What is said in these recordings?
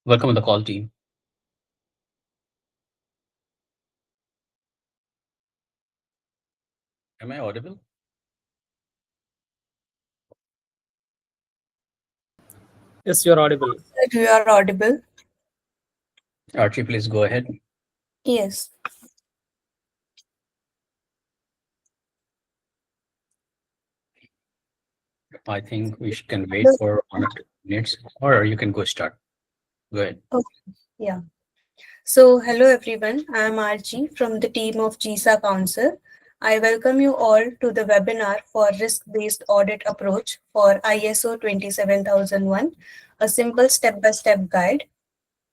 Welcome to the call team. Am I audible? Yes, you're audible. You are audible. Archie, please go ahead. Yes. I think we can wait for 1 or 2 minutes, or you can go start. Go ahead. Okay. Yeah. So, hello everyone. I am Archie from the team of GISA Council. I welcome you all to the webinar for risk-based audit approach for ISO 27001, a simple step-by-step guide.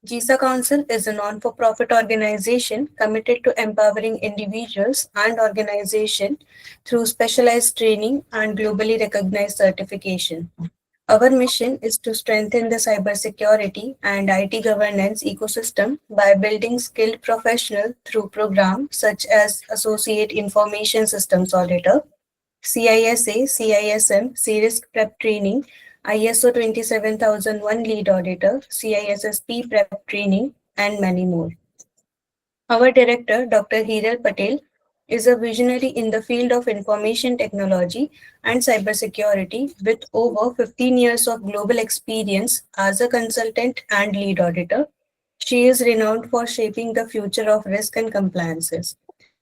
GISA Council is a non-for-profit organization committed to empowering individuals and organizations through specialized training and globally recognized certification. Our mission is to strengthen the cybersecurity and IT governance ecosystem by building skilled professionals through programs such as Associate Information Systems Auditor, CISA, CISM, C-Risk Prep Training, ISO 27001 Lead Auditor, CISSP Prep Training, and many more. Our director, Dr. Hiral Patel, is a visionary in the field of information technology and cybersecurity with over 15 years of global experience as a consultant and lead auditor. She is renowned for shaping the future of risk and compliances.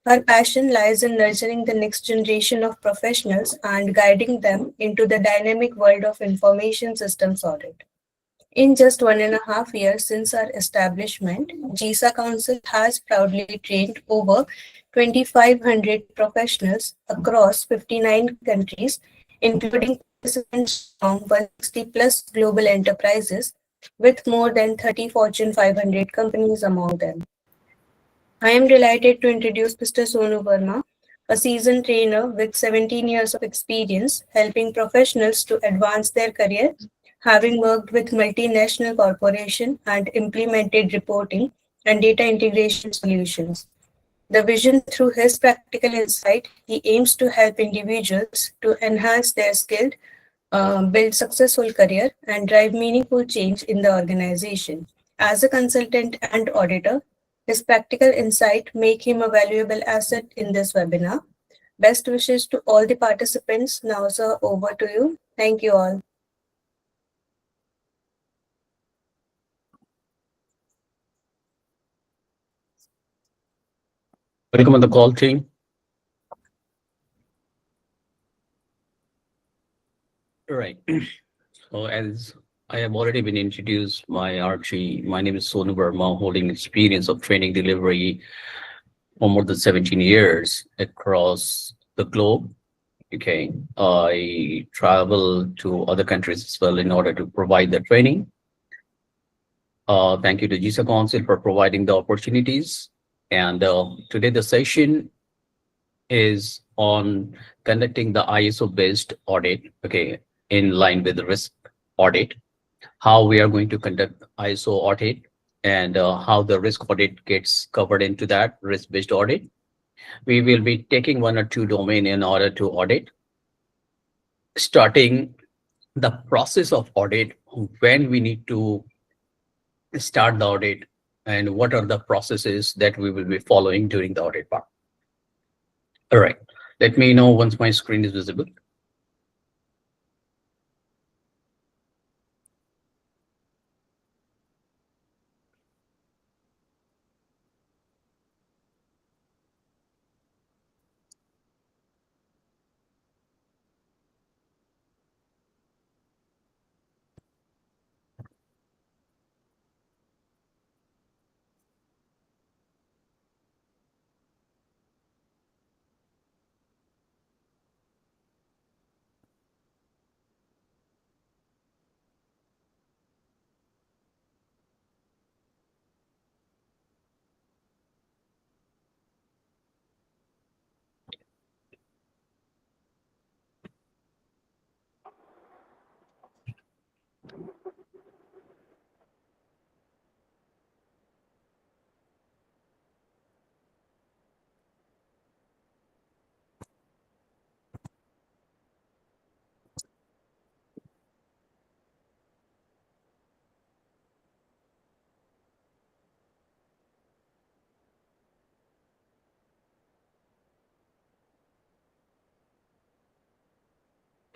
Her passion lies in nurturing the next generation of professionals and guiding them into the dynamic world of information systems audit. In just 1.5 years since our establishment, GISA Council has proudly trained over 2,500 professionals across 59 countries, including participants from 160 plus global enterprises with more than 30 Fortune 500 companies among them. I am delighted to introduce Mr. Sonu Verma, a seasoned trainer with 17 years of experience helping professionals to advance their career, having worked with multinational corporations and implemented reporting and data integration solutions. The vision through his practical insight, he aims to help individuals to enhance their skills, build successful career, and drive meaningful change in the organization. As a consultant and auditor, his practical insight make him a valuable asset in this webinar. Best wishes to all the participants. Now, sir, over to you. Thank you all. Welcome on the call team. Right. So as I have already been introduced by Archie, my name is Sonu Verma, holding experience of training delivery for more than 17 years across the globe. Okay. I travel to other countries as well in order to provide the training. Thank you to GISA Council for providing the opportunities. And today the session is on conducting the ISO-based audit, okay, in line with the risk audit, how we are going to conduct ISO audit, and how the risk audit gets covered into that risk-based audit. We will be taking 1 or 2 domain in order to audit, starting the process of audit, when we need to start the audit, and what are the processes that we will be following during the audit part. All right, let me know once my screen is visible.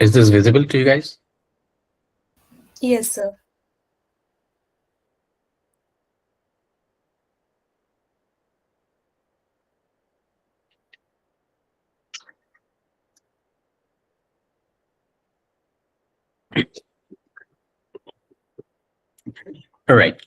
Is this visible to you guys? Yes, sir. All right.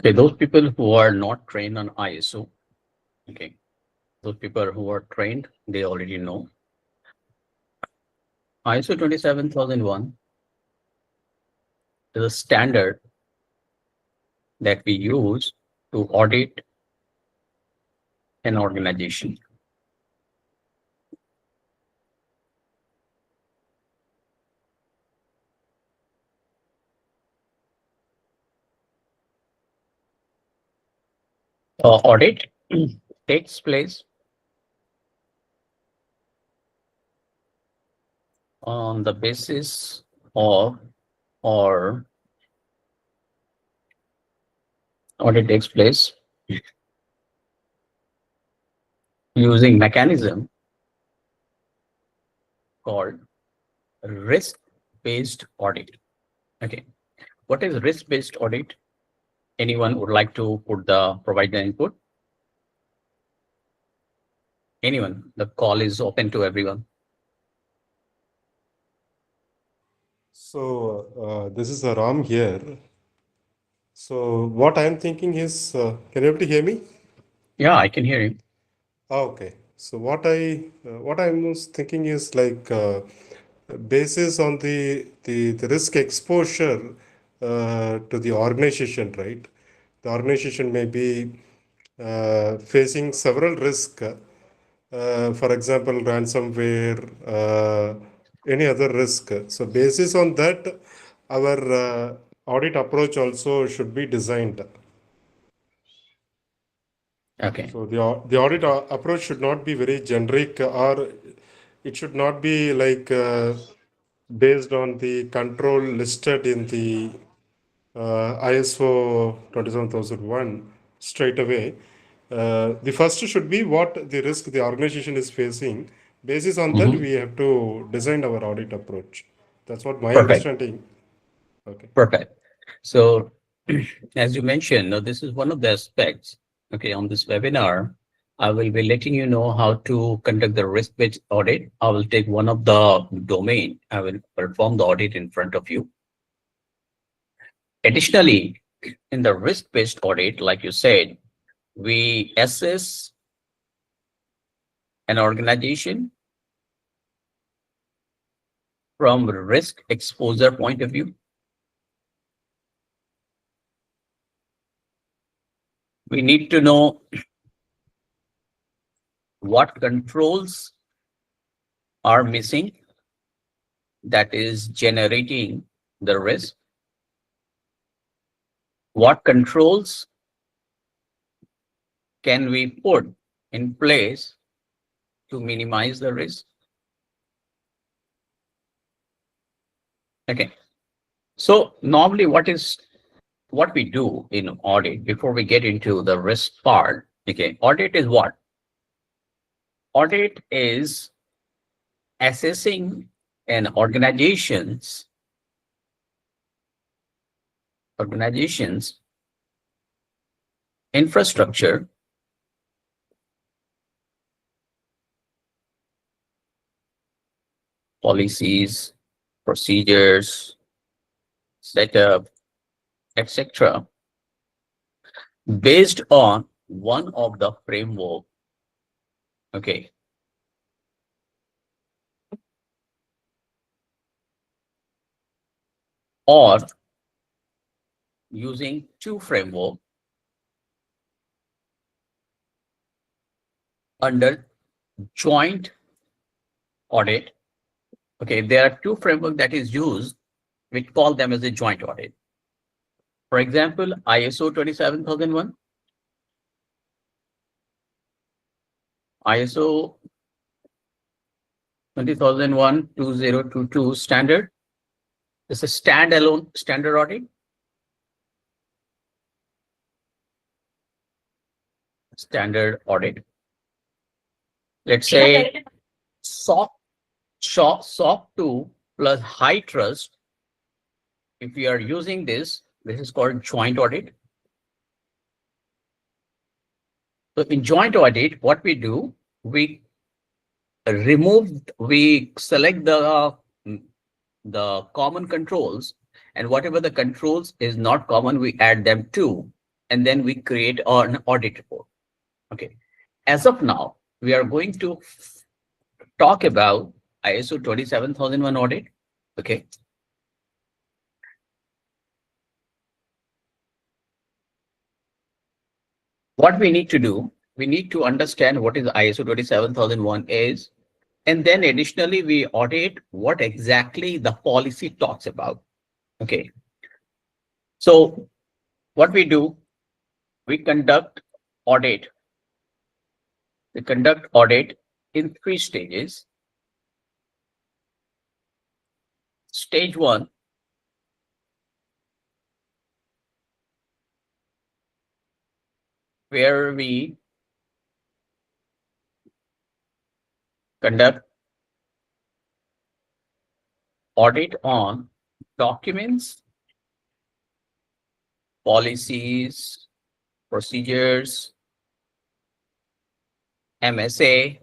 Okay, those people who are not trained on ISO, okay, those people who are trained, they already know. ISO 27001 is a standard that we use to audit an organization. Audit takes place on the basis of, or audit takes place using mechanism called risk-based audit. Okay, what is risk-based audit? Anyone would like to provide the input? Anyone? The call is open to everyone. So this is Ram here. So what I'm thinking is, can you able to hear me? Yeah, I can hear you. Okay. So what I was thinking is like basis on the risk exposure to the organization, right? The organization may be facing several risks. For example, ransomware, any other risk. So basis on that, our audit approach also should be designed. Okay. So the audit approach should not be very generic, or it should not be like based on the control listed in the ISO 27001 straight away. The first should be what the risk the organization is facing. Basis on that, Mhm. we have to design our audit approach. That's what my Perfect. understanding. Okay. Perfect. So, as you mentioned, this is one of the aspects. Okay, on this webinar, I will be letting you know how to conduct the risk-based audit. I will take one of the domain. I will perform the audit in front of you. Additionally, in the risk-based audit, like you said, we assess an organization from risk exposure point of view. We need to know what controls are missing that is generating the risk. What controls can we put in place to minimize the risk? Okay. So normally what we do in audit before we get into the risk part, okay, audit is what? Audit is assessing an organization's infrastructure, policies, procedures, setup, etc., based on one of the framework. Okay. Or using two framework under joint audit. Okay, there are two framework that is used. We call them as a joint audit. For example, ISO 27001 ISO 20001-2022 standard. It's a standalone standard audit. Standard audit. Let's say SOC 2 plus high trust. If we are using this is called joint audit. So in joint audit, what we do, we select the common controls, and whatever the controls is not common, we add them to, and then we create an audit report. Okay. As of now, we are going to talk about ISO 27001 audit. Okay. What we need to do, we need to understand what is ISO 27001 is, and then additionally we audit what exactly the policy talks about. Okay. So what we do, we conduct audit. We conduct audit in 3 stages. Stage 1, where we conduct audit on documents, policies, procedures, MSA,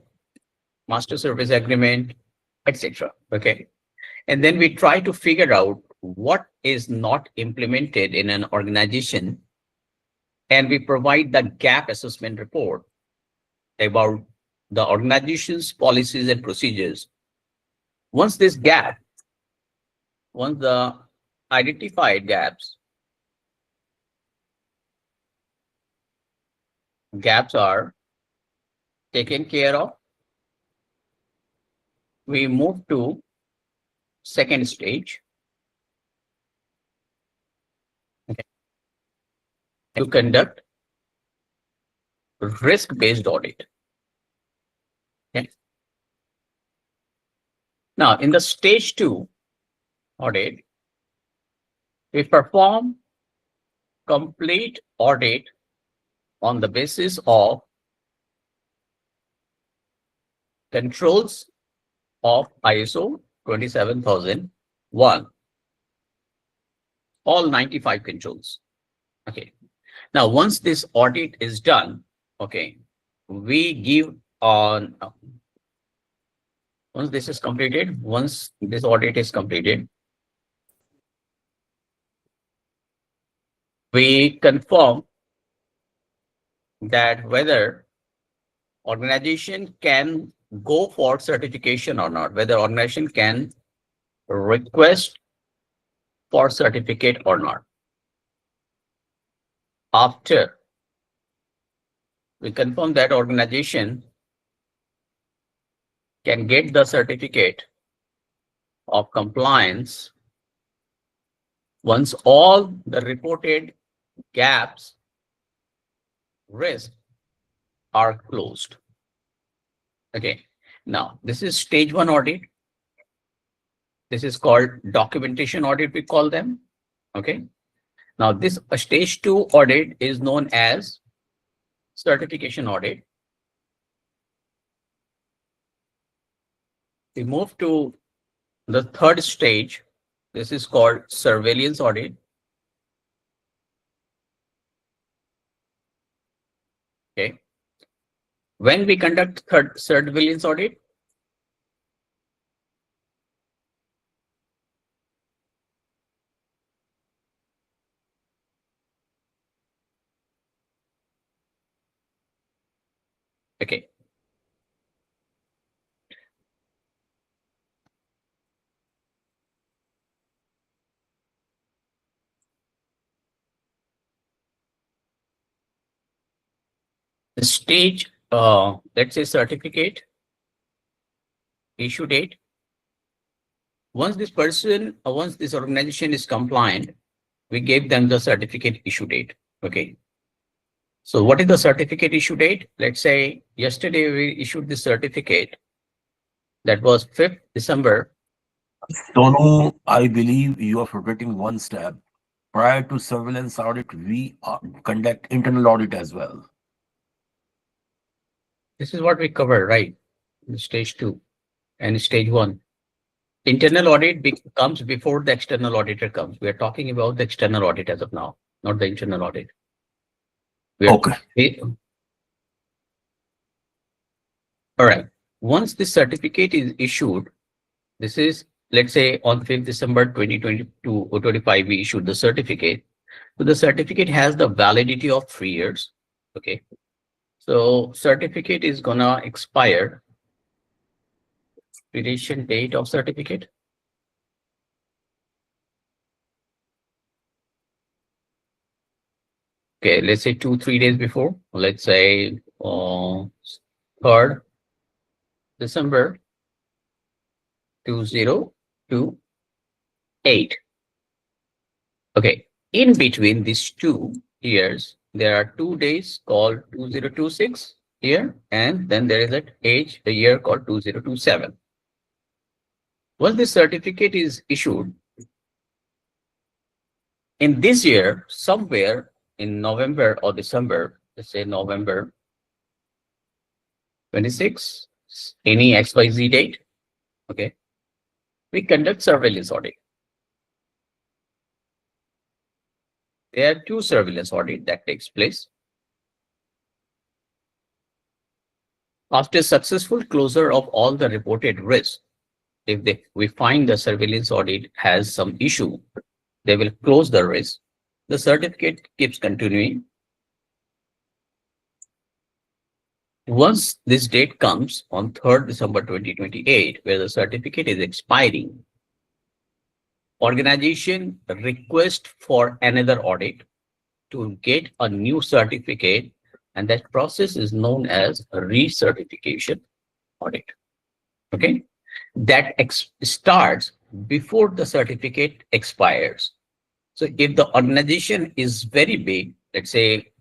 master service agreement, etc. Okay. And then we try to figure out what is not implemented in an organization, and we provide the gap assessment report about the organization's policies and procedures. Once the identified gaps are taken care of, we move to second stage, okay, to conduct risk-based audit. Okay. Now, in the stage 2 audit, we perform complete audit on the basis of controls of ISO 27001, all 95 controls. Okay. Now, once this audit is done, okay, we give on, once this audit is completed, we confirm that whether organization can go for certification or not, whether organization can request for certificate or not. After we confirm that organization can get the certificate of compliance, once all the reported gaps, risks are closed. Okay. Now, this is stage 1 audit. This is called documentation audit, we call them. Okay. Now, this stage 2 audit is known as certification audit. We move to the third stage. This is called surveillance audit. Okay. When we conduct third surveillance audit, okay, the stage, let's say certificate issue date. Once this organization is compliant, we gave them the certificate issue date. Okay. So what is the certificate issue date? Let's say yesterday we issued the certificate. That was 5th December. Tonu, I believe you are forgetting one step. Prior to surveillance audit, we conduct internal audit as well. This is what we covered, right? In stage 2 and stage 1. Internal audit comes before the external auditor comes. We are talking about the external audit as of now, not the internal audit. Okay. All right. Once the certificate is issued, this is, let's say on 5th December 2022 or 25, we issued the certificate. So the certificate has the validity of 3 years. Okay. So certificate is gonna expire. Expiration date of certificate. Okay, let's say 2-3 days before. Let's say 3rd December 2028. Okay, in between these 2 years, there are 2 days called 2026 here, and then there is a year called 2027. Once the certificate is issued, in this year, somewhere in November or December, let's say November 26, any XYZ date, okay, we conduct surveillance audit. There are 2 surveillance audit that takes place. After successful closure of all the reported risks, if we find the surveillance audit has some issue, they will close the risk. The certificate keeps continuing. Once this date comes on 3rd December 2028, where the certificate is expiring, organization request for another audit to get a new certificate, and that process is known as a recertification audit. Okay, that starts before the certificate expires. So if the organization is very big, let's say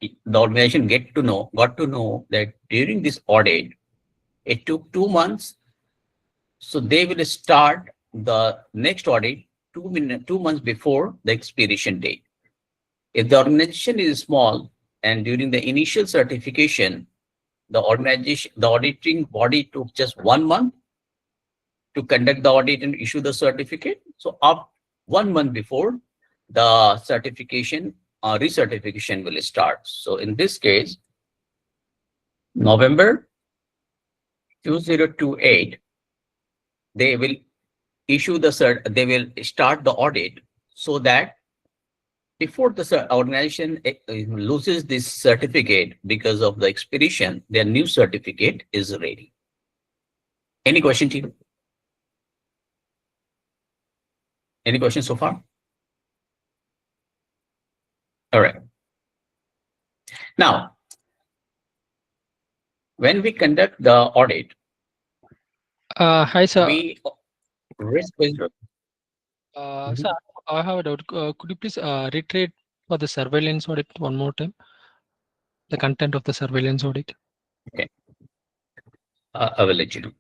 the organization got to know that during this audit, it took 2 months. So they will start the next audit 2 months before the expiration date. If the organization is small and during the initial certification, the auditing body took just 1 month to conduct the audit and issue the certificate. So up 1 month before, the certification recertification will start. So in this case, November 2028, they will issue the they will start the audit, so that before the organization loses this certificate because of the expiration, their new certificate is ready. Any question, team? Any questions so far? All right. Now, when we conduct the audit, Hi, sir. we risk-based. Sir, I have a doubt. Could you please reiterate for the surveillance audit one more time? The content of the surveillance audit. Okay. I will let you know.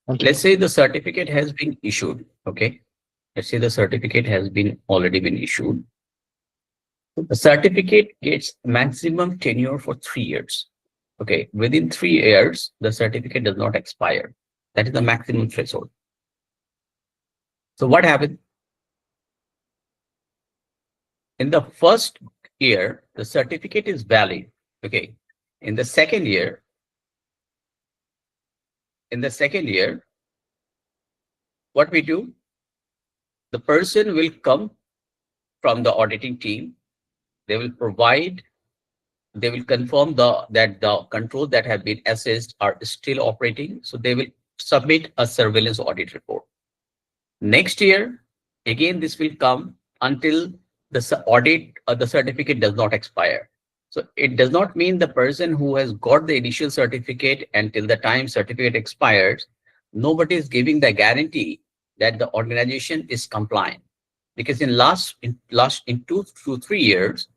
Thank you. Let's say the certificate has been issued. Okay. Let's say the certificate has already been issued. The certificate gets maximum tenure for 3 years. Okay. Within 3 years, the certificate does not expire. That is the maximum threshold. So what happened? In the first year, the certificate is valid. Okay. In the second year, what we do? The person will come from the auditing team. They will confirm that the controls that have been assessed are still operating. So they will submit a surveillance audit report. Next year, again, this will come until the audit or the certificate does not expire. So it does not mean the person who has got the initial certificate until the time certificate expires, nobody is giving the guarantee that the organization is compliant. Because in 2 to 3 years,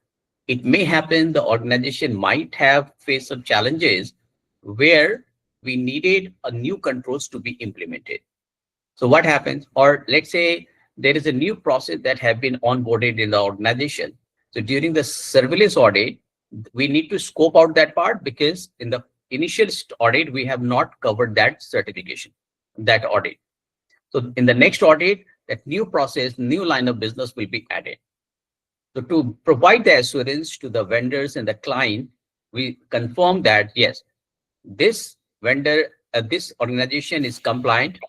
it may happen the organization might have faced some challenges where we needed a new controls to be implemented. So what happens? Or let's say there is a new process that have been onboarded in the organization. So during the surveillance audit, we need to scope out that part because in the initial audit, we have not covered that certification, that audit. So in the next audit, that new process, new line of business will be added. So to provide the assurance to the vendors and the client, we confirm that yes, this vendor, this organization is compliant.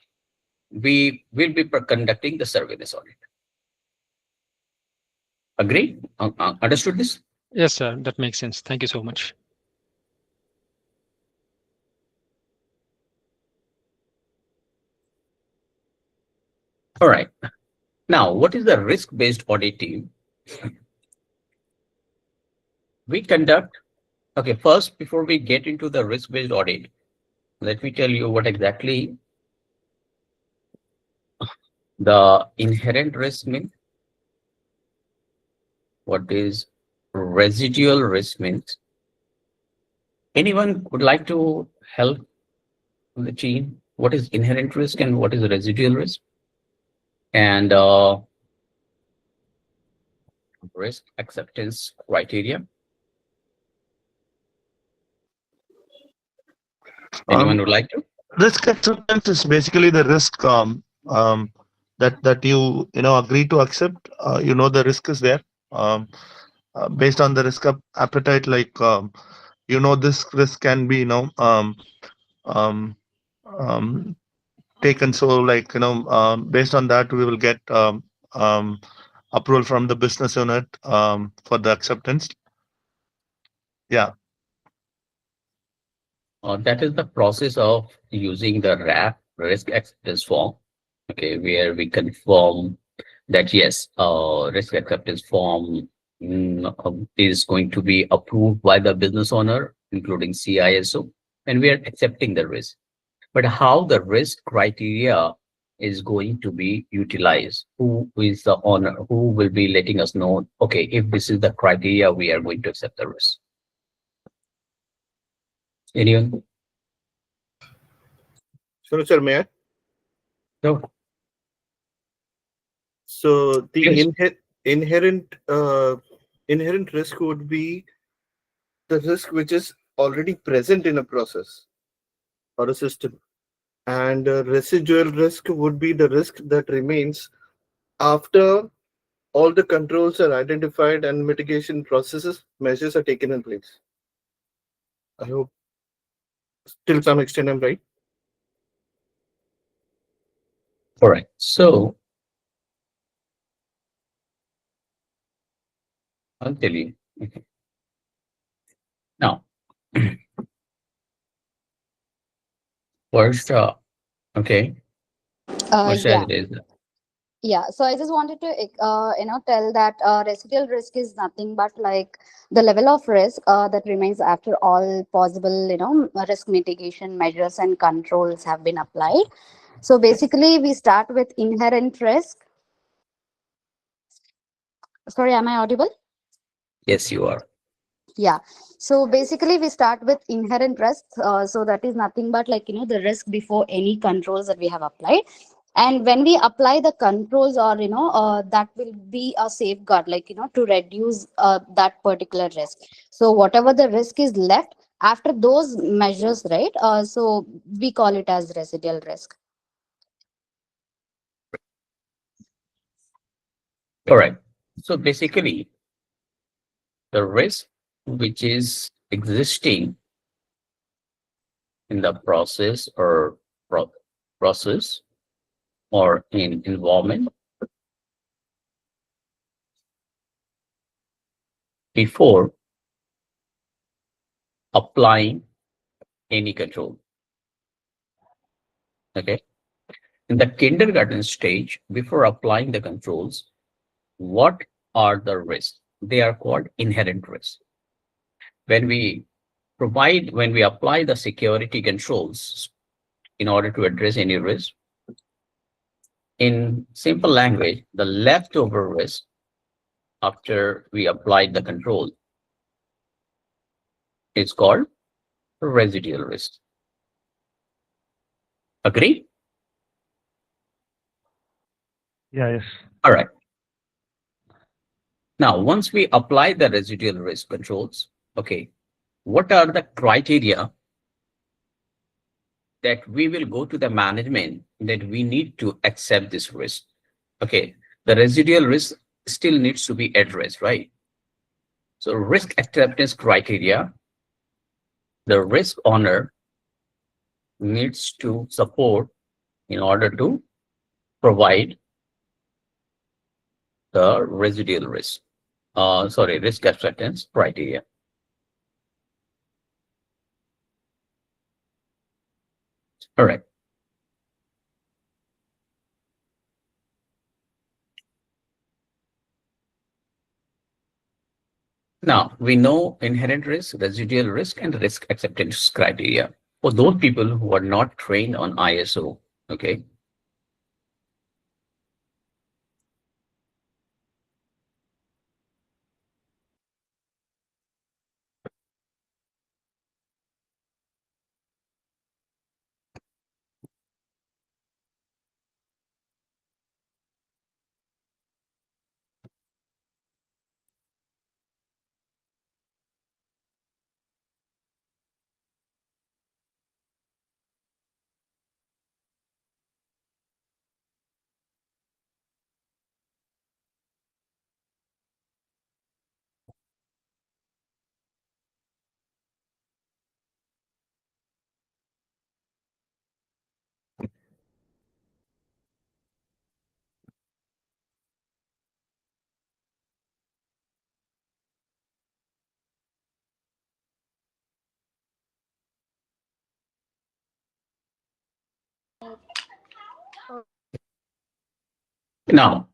We will be conducting the surveillance audit. Agree? Understood this? Yes, sir. That makes sense. Thank you so much. All right. Now, what is the risk-based audit team? We conduct, okay, first, before we get into the risk-based audit, let me tell you what exactly the inherent risk means. What is residual risk means. Anyone would like to help the team? What is inherent risk and what is residual risk? And risk acceptance criteria. Anyone would like to? Risk acceptance is basically the risk that you agree to accept. The risk is there. Based on the risk appetite, like this risk can be taken. So like based on that, we will get approval from the business unit for the acceptance. Yeah. That is the process of using the RAP, risk acceptance form, okay, where we confirm that yes, risk acceptance form is going to be approved by the business owner, including CISO, and we are accepting the risk. But how the risk criteria is going to be utilized? Who is the owner? Who will be letting us know, okay, if this is the criteria, we are going to accept the risk? Anyone? Sir, may I? No. So the Yes. inherent risk would be the risk which is already present in a process or a system, and residual risk would be the risk that remains after all the controls are identified and mitigation measures are taken in place. I hope till some extent I'm right. All right. So I'll tell you. Okay. Now, first, okay. First Yeah. is Yeah, so I just wanted to, tell that residual risk is nothing but like the level of risk that remains after all possible, risk mitigation measures and controls have been applied. So basically, we start with inherent risk. Sorry, am I audible? yes, you are. Yeah. So basically, we start with inherent risk. So that is nothing but like, the risk before any controls that we have applied. And when we apply the controls or, that will be a safeguard, like, to reduce that particular risk. So whatever the risk is left after those measures, right? So we call it as residual risk. All right. So basically, the risk which is existing in the process or process or in environment before applying any control. Okay. In the kindergarten stage, before applying the controls, what are the risks? They are called inherent risks. When we apply the security controls in order to address any risk, in simple language, the leftover risk after we applied the control is called residual risk. Agree? Yeah, yes. All right. Now, once we apply the residual risk controls, okay, what are the criteria that we will go to the management that we need to accept this risk? Okay, the residual risk still needs to be addressed, right? So risk acceptance criteria, the risk owner needs to support in order to provide the residual risk, risk acceptance criteria. All right. Now, we know inherent risk, residual risk, and risk acceptance criteria. For those people who are not trained on ISO, okay, now,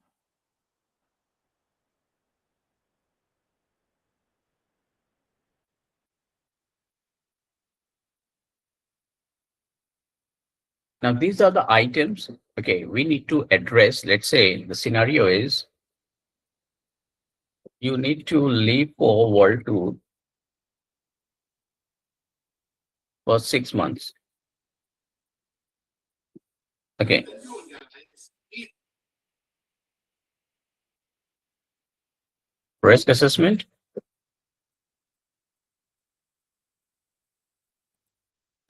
these are the items, okay, we need to address. Let's say the scenario is you need to leave for world tour for 6 months. Okay. Risk assessment,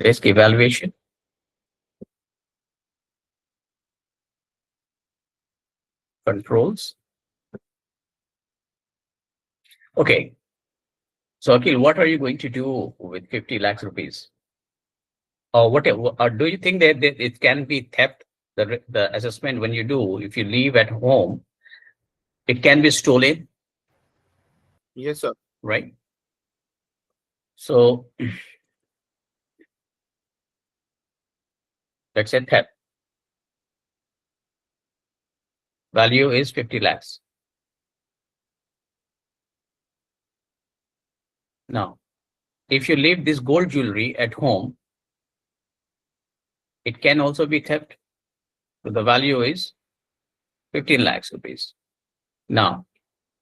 risk evaluation, controls. Okay. So, Akhil, what are you going to do with 50 lakhs rupees? Or do you think that it can be theft? The assessment when you do, if you leave at home, it can be stolen, Yes, sir. right? So let's say theft. Value is 50 lakhs. Now, if you leave this gold jewelry at home, it can also be theft. So the value is 15 lakhs rupees. Now,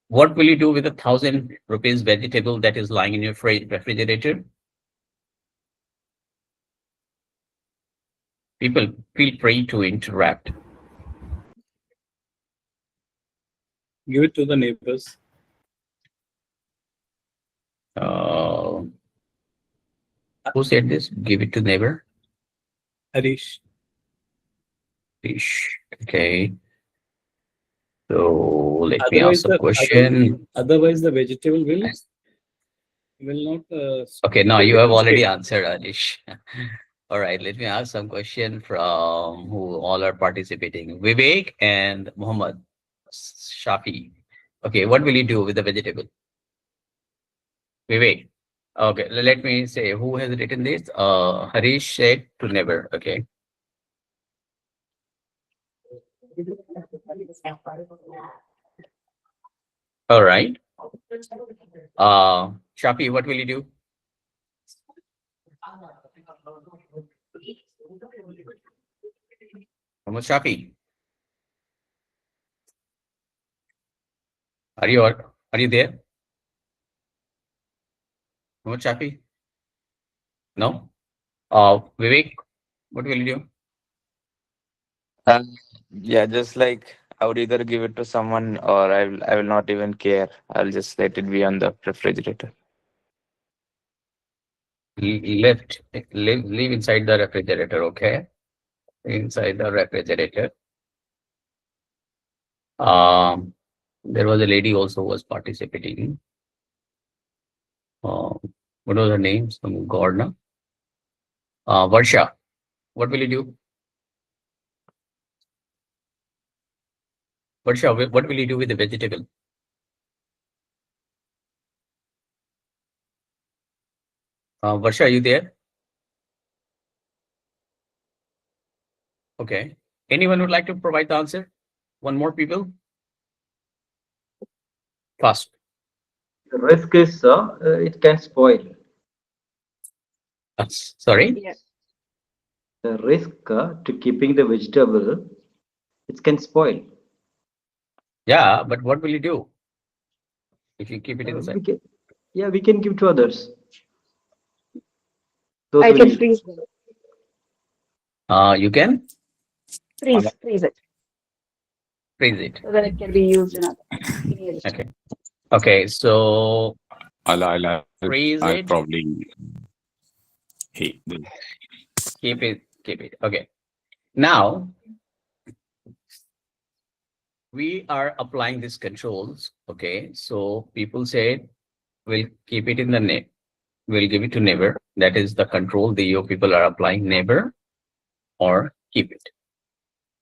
what will you do with 1,000 rupees vegetable that is lying in your refrigerator? People, feel free to interact. Give it to the neighbors. Who said this? Give it to neighbor? Harish. Fish. Okay. So let me Otherwise, ask a question. otherwise the vegetable will not. Okay, now you have already answered, Anish. All right, let me ask some question from who all are participating. Vivek and Muhammad Shafi. Okay, what will you do with the vegetable? Vivek. Okay, let me say who has written this. Harish said to never. Okay. All right. Shafi, what will you do? Muhammad Shafi. Are you there? Muhammad Shafi? No? Vivek, what will you do? Yeah, just like I would either give it to someone or I will not even care. I'll just let it be on the refrigerator. Live inside the refrigerator, okay? Inside the refrigerator. There was a lady also who was participating. What was her name? Some Gordon. Varsha, what will you do? Varsha, what will you do with the vegetable? Varsha, are you there? Okay. Anyone would like to provide the answer? One more people? Fast. The risk is it can spoil. Sorry? Yeah. The risk to keeping the vegetable, it can spoil. Yeah, but what will you do if you keep it inside? We can give to others. Those I who can need. freeze them. You can Freeze it, freeze it. so that it can be used in other. Okay. Okay, so I'll freeze I'll it, probably hey keep it. Okay. Now we are applying these controls. Okay, so people say we'll keep it in the name. We'll give it to neighbor. That is the control the you people are applying, neighbor or keep it.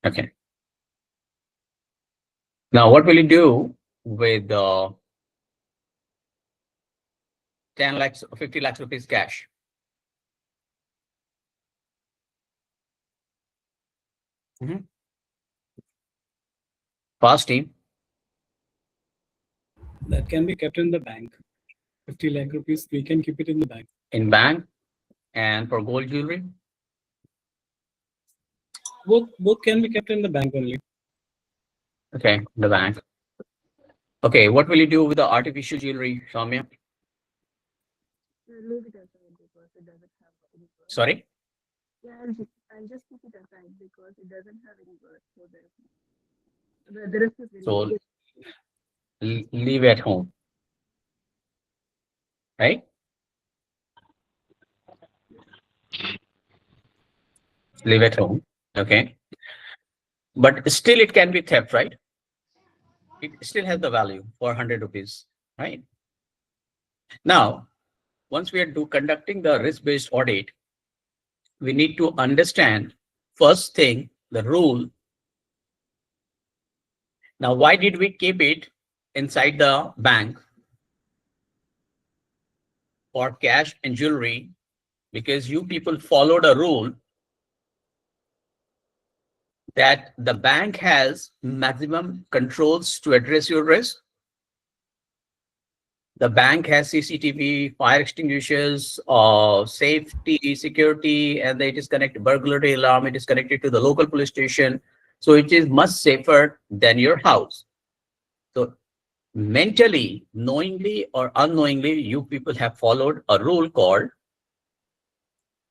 Okay. Now what will you do with 10 lakhs, 50 lakhs rupees cash? Fast team. That can be kept in the bank. 50 lakh rupees, we can keep it in the bank. In bank. And for gold jewelry? Both can be kept in the bank only. Okay, the bank. Okay, what will you do with the artificial jewelry, Soumya? Leave it aside because it doesn't have any worth. Sorry? Yeah, I'll just keep it aside because it doesn't have any worth. So the risk is very So big. leave at home, right? Leave at home. Okay. But still it can be theft, right? It still has the value for 100 rupees, right? Now, once we are conducting the risk-based audit, we need to understand first thing, the rule. Now, why did we keep it inside the bank for cash and jewelry? Because you people followed a rule that the bank has maximum controls to address your risk. The bank has CCTV, fire extinguishers, safety, security, and it is connected burglary alarm. It is connected to the local police station. So it is much safer than your house. So mentally, knowingly or unknowingly, you people have followed a rule called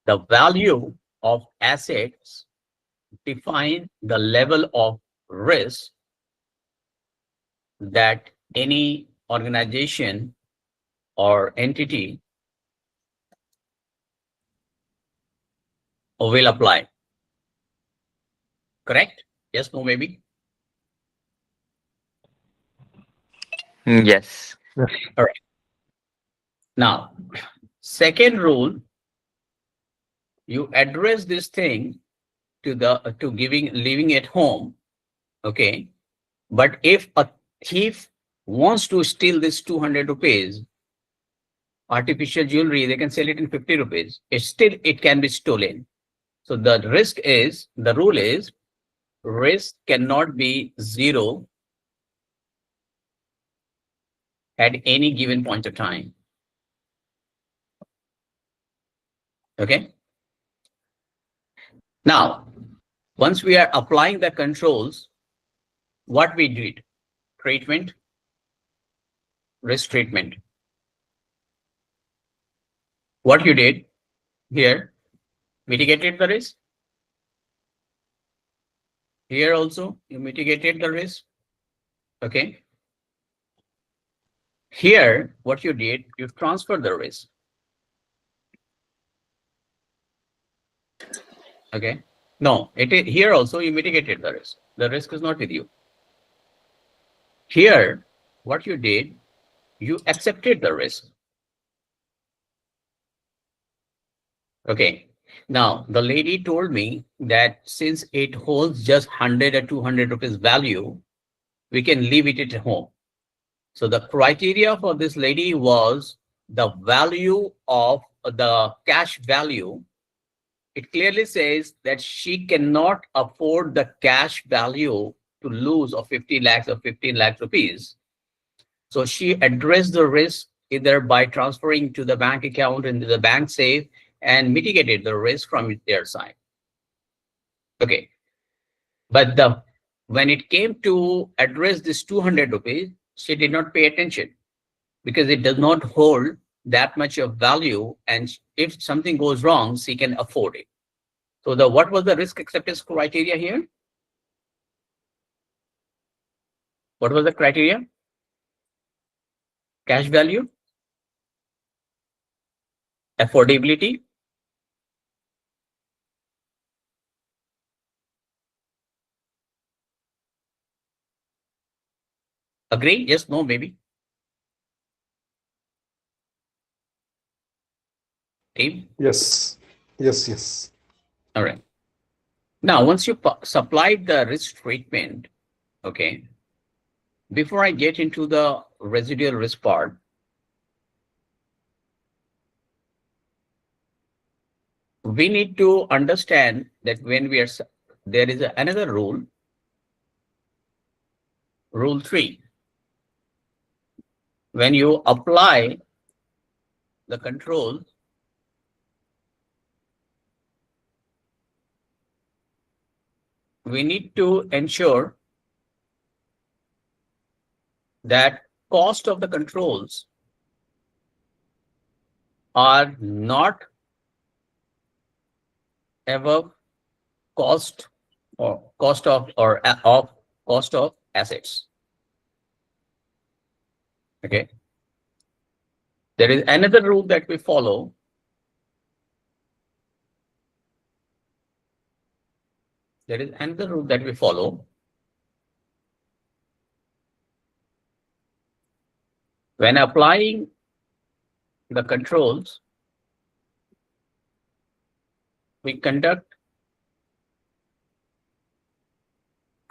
the value of assets define the level of risk that any organization or entity will apply. Correct? Yes, no, maybe? Yes. All right. Now, second rule, you address this thing to leaving at home. Okay. But if a thief wants to steal this 200 rupees, artificial jewelry, they can sell it in 50 rupees. It can be stolen. So the rule is, risk cannot be zero at any given point of time. Okay. Now, once we are applying the controls, what we did, treatment, risk treatment. What you did, Here, mitigated the risk. Here also, you mitigated the risk. Okay. Here, what you did, you transferred the risk. Okay. No, here also you mitigated the risk. The risk is not with you. Here, what you did, you accepted the risk. Okay. Now, the lady told me that since it holds just 100 or 200 rupees value, we can leave it at home. So the criteria for this lady was the value of the cash value. It clearly says that she cannot afford the cash value to lose of 50 lakhs or 15 lakh rupees. So she addressed the risk either by transferring to the bank account into the bank safe and mitigated the risk from their side. Okay. But when it came to address this 200 rupees, she did not pay attention because it does not hold that much of value. And if something goes wrong, she can afford it. So what was the risk acceptance criteria here? What was the criteria? Cash value, affordability, agree? Yes, no, maybe. Team? Yes. Yes, yes. All right. Now, once you supplied the risk treatment, okay, before I get into the residual risk part, we need to understand that when we are, there is another rule, rule 3. When you apply the controls, we need to ensure that cost of the controls are not above cost or cost of assets. Okay. There is another rule that we follow. There is another rule that we follow. When applying the controls, we conduct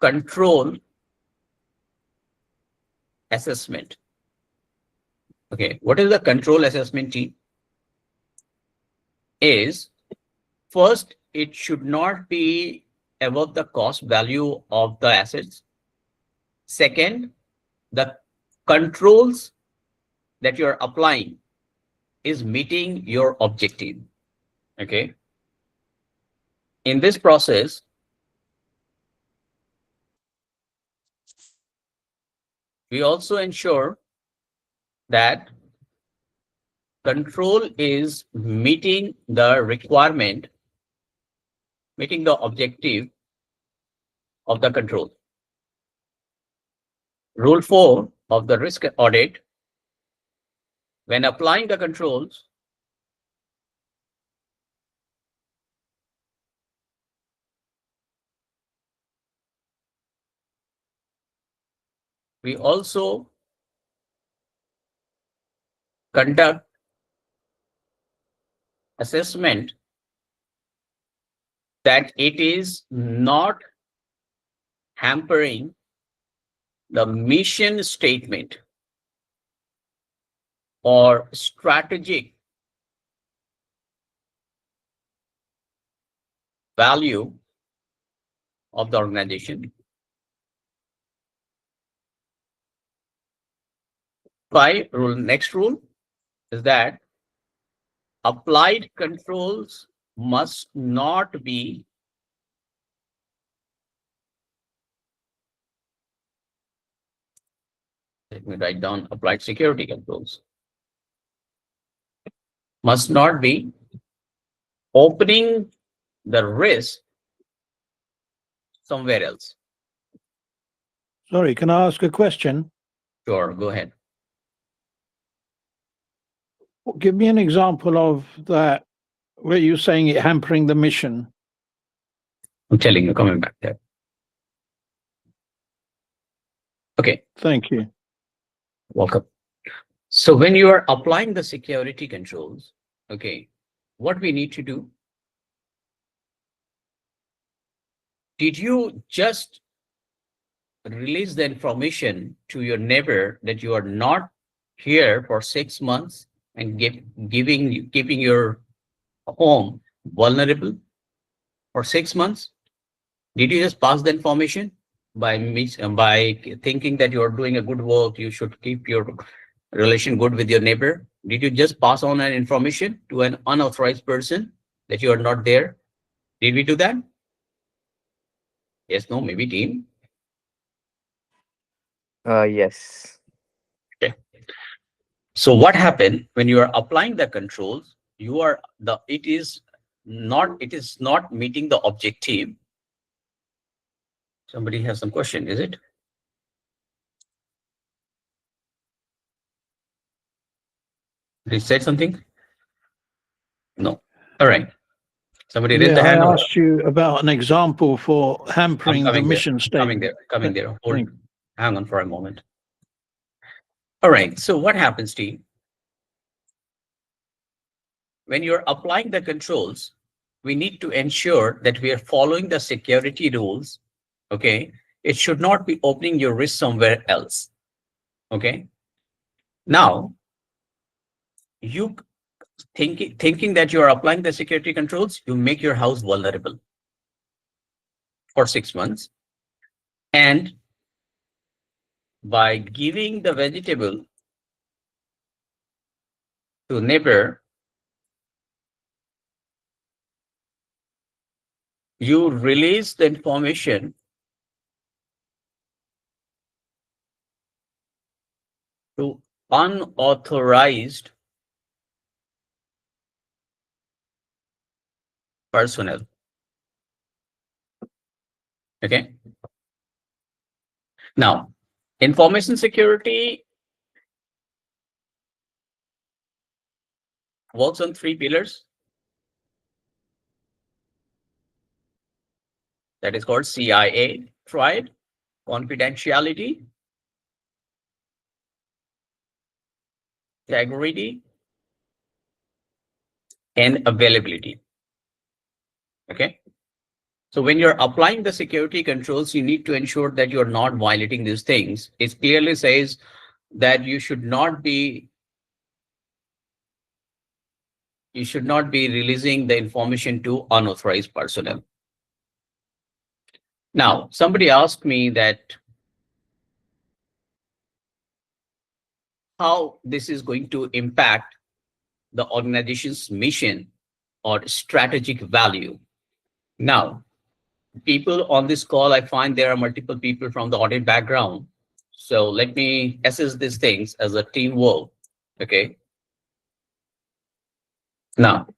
control assessment. Okay, what is the control assessment team? Is first, it should not be above the cost value of the assets. Second, the controls that you're applying is meeting your objective. Okay. In this process, we also ensure that control is meeting the requirement, meeting the objective of the control. Rule 4 of the risk audit, when applying the controls, we also conduct assessment that it is not hampering the mission statement or strategic value of the organization. 5 rule, next rule is that applied controls must not be let me write down applied security controls must not be opening the risk somewhere else. Sorry, can I ask a question? Sure, go ahead. Give me an example of that where you're saying it hampering the mission. I'm telling you, coming back there. Okay. Thank you. Welcome. So when you are applying the security controls, okay, what we need to do? Did you just release the information to your neighbor that you are not here for 6 months and keeping your home vulnerable for 6 months? Did you just pass the information by thinking that you are doing a good work, you should keep your relation good with your neighbor? Did you just pass on an information to an unauthorized person that you are not there? Did we do that? Yes, no, maybe team. Yes. Okay. So what happened when you are applying the controls? It is not meeting the objective. Somebody has some question, is it? Did he say something? No. All right. Somebody raised the Yeah, I hand. asked you about an example for hampering the mission statement. Coming there. Hang on for a moment. All right. So what happens, team? When you're applying the controls, we need to ensure that we are following the security rules. Okay. It should not be opening your risk somewhere else. Okay. Now, you thinking that you are applying the security controls, you make your house vulnerable for 6 months. And by giving the vegetable to neighbor, you release the information to unauthorized personnel. Okay. Now, information security works on 3 pillars. That is called CIA triad: confidentiality, integrity, and availability. Okay. So when you're applying the security controls, you need to ensure that you're not violating these things. It clearly says that you should not be releasing the information to unauthorized personnel. Now, somebody asked me that how this is going to impact the organization's mission or strategic value. Now, people on this call, I find there are multiple people from the audit background. So let me assess these things as a teamwork. Okay. Now,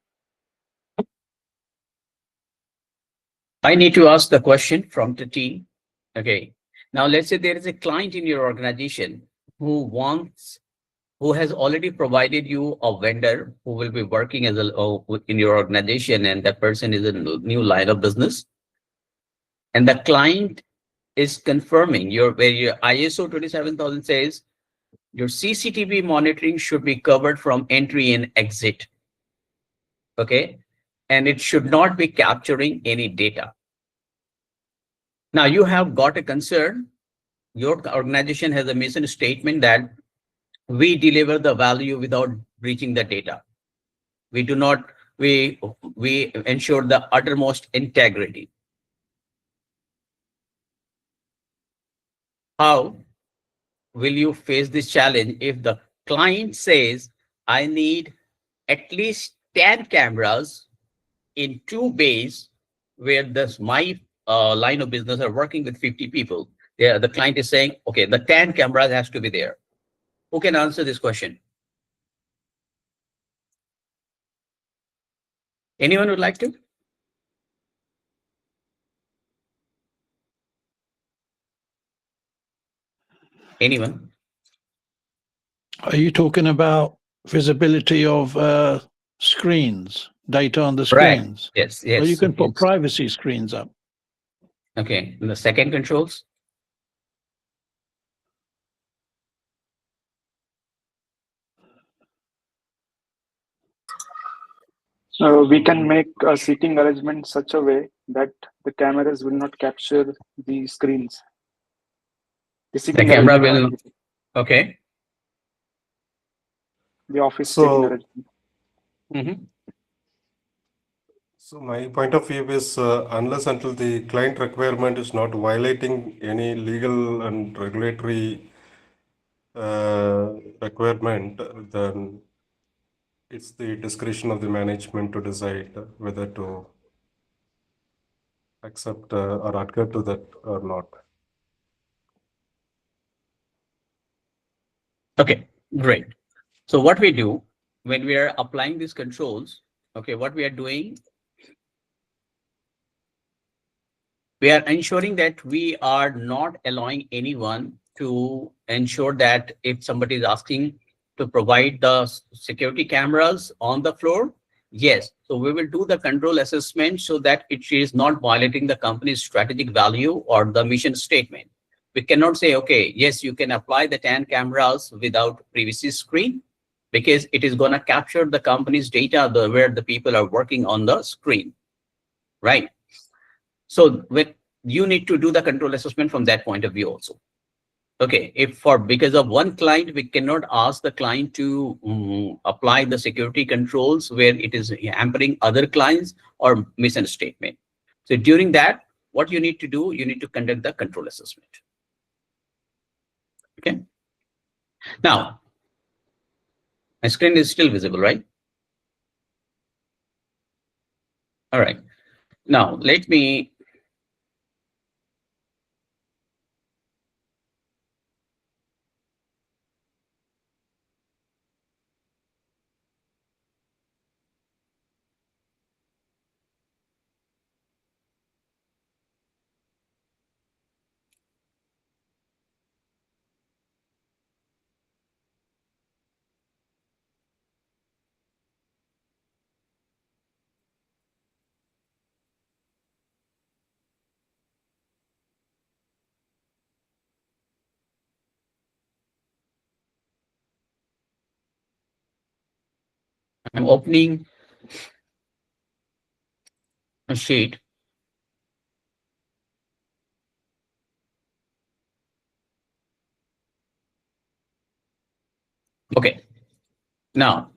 I need to ask the question from the team. Okay. Now, let's say there is a client in your organization who has already provided you a vendor who will be working as in your organization, and that person is a new line of business. And the client is confirming where your ISO 27000 says your CCTV monitoring should be covered from entry and exit. Okay. And it should not be capturing any data. Now you have got a concern. Your organization has a mission statement that we deliver the value without breaching the data. We do not, we ensure the uttermost integrity. How will you face this challenge if the client says, I need at least 10 cameras in 2 bays where my line of business are working with 50 people? The client is saying, okay, the 10 cameras has to be there. Who can answer this question? Anyone would like to? Anyone? Are you talking about visibility of screens, data on the Right. screens? Yes. Or Yes. you can put Yes. privacy screens up. Okay. And the second controls. So we can make a seating arrangement such a way that the cameras will not capture the screens. The The seating camera arrangement. will. Okay. The office seating arrangement. Mm-hmm. So my point of view is unless until the client requirement is not violating any legal and regulatory requirement, then it's the discretion of the management to decide whether to accept or adhere to that or not. Okay, great. So what we do when we are applying these controls, okay, what we are doing, we are ensuring that we are not allowing anyone to ensure that if somebody is asking to provide the security cameras on the floor, yes. So we will do the control assessment so that it is not violating the company's strategic value or the mission statement. We cannot say, okay, yes, you can apply the 10 cameras without privacy screen because it is going to capture the company's data where the people are working on the screen, right? So when you need to do the control assessment from that point of view also. Okay, if for because of one client, we cannot ask the client to apply the security controls where it is hampering other clients or mission statement. So during that, what you need to do, you need to conduct the control assessment. Okay. Now, my screen is still visible, right? All right. Now, let me I'm opening a sheet. Okay. Now,